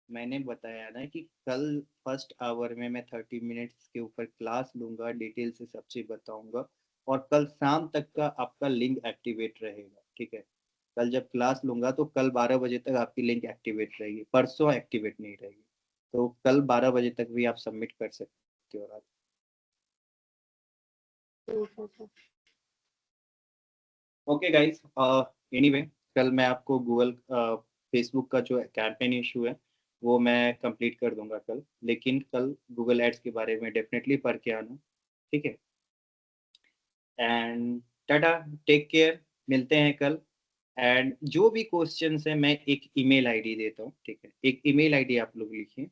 मैंने बताया ना कि कल फर्स्ट आवर में मैं 30 मिनट्स के ऊपर क्लास लूंगा, डिटेल से सब चीज बताऊंगा, और कल शाम तक का आपका लिंक एक्टिवेट रहेगा। ठीक है, कल जब क्लास लूंगा तो कल 12 बजे तक आपकी लिंक एक्टिवेट रहेगी, परसों एक्टिवेट नहीं रहेगी, तो कल 12 बजे तक भी आप सबमिट कर सकते हो। ओके गाइस, एनीवे, कल मैं आपको गूगल फेसबुक का जो कैंपेन इशू है वो मैं कंप्लीट कर दूंगा कल, लेकिन कल गूगल एड्स के बारे में डेफिनेटली पढ़ के आना। ठीक है, एंड टाटा, टेक केयर, मिलते हैं कल। एंड जो भी क्वेश्चंस है मैं एक ईमेल आईडी देता हूँ, ठीक है, एक ईमेल आईडी आप लोग लिखिए,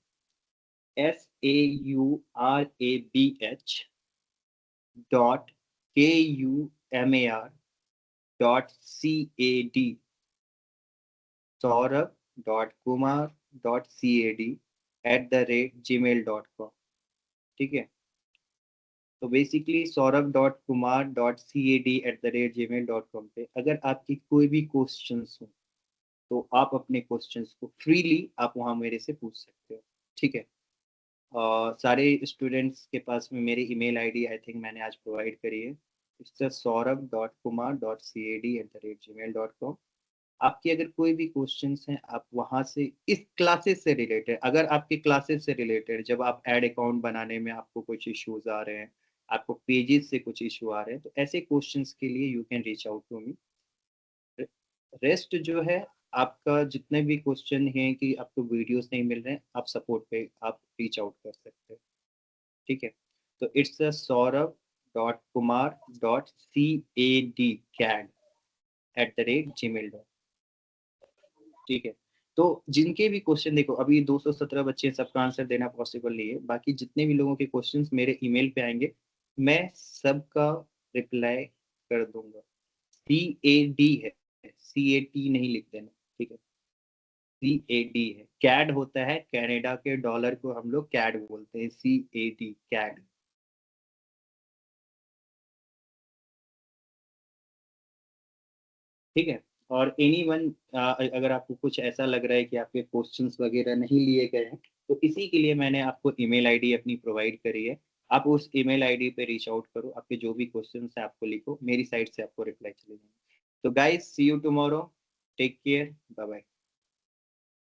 saurabh.kumar.cad, saurabh.kumar.cad@gmail.com। ठीक है, तो बेसिकली saurabh.kumar.cad@gmail.com पे अगर आपकी कोई भी क्वेश्चंस हो तो आप अपने क्वेश्चंस को फ्रीली आप वहाँ मेरे से पूछ सकते हो। ठीक है, सारे स्टूडेंट्स के पास में मेरी ईमेल आईडी आई थिंक मैंने आज प्रोवाइड करी है, इट्स saurabh.kumar.cad@gmail.com। आपकी अगर कोई भी क्वेश्चंस हैं आप वहां से, इस क्लासेस से रिलेटेड, अगर आपकी क्लासेस से रिलेटेड जब आप ऐड अकाउंट बनाने में आपको कुछ इश्यूज आ रहे हैं, आपको पेजेस से कुछ इशू आ रहे हैं, तो ऐसे क्वेश्चंस के लिए you can reach out to me. Rest जो है, आपका जितने भी क्वेश्चन हैं कि आपको वीडियोस नहीं मिल रहे हैं, आप सपोर्ट पे आप रीच आउट कर सकते हैं। ठीक है, तो इट्स saurabh.kumar.cad@gmail.com। ठीक है, तो जिनके भी क्वेश्चन, देखो अभी 217 बच्चे, सबका आंसर देना पॉसिबल नहीं है, बाकी जितने भी लोगों के क्वेश्चंस मेरे ईमेल पे आएंगे मैं सबका रिप्लाई कर दूंगा। CAD है, CAT नहीं लिख देना। ठीक है, CAD है, कैड होता है, कनाडा के डॉलर को हम लोग कैड बोलते हैं, CAD, कैड। ठीक है। और एनीवन अगर आपको कुछ ऐसा लग रहा है कि आपके क्वेश्चंस वगैरह नहीं लिए गए हैं, तो इसी के लिए मैंने आपको ईमेल आईडी अपनी प्रोवाइड करी है। आप उस ईमेल आईडी पे रीच आउट करो, आपके जो भी क्वेश्चंस है आपको लिखो, मेरी साइड से आपको रिप्लाई चले जाएंगे। तो guys, see you tomorrow, take care, bye bye.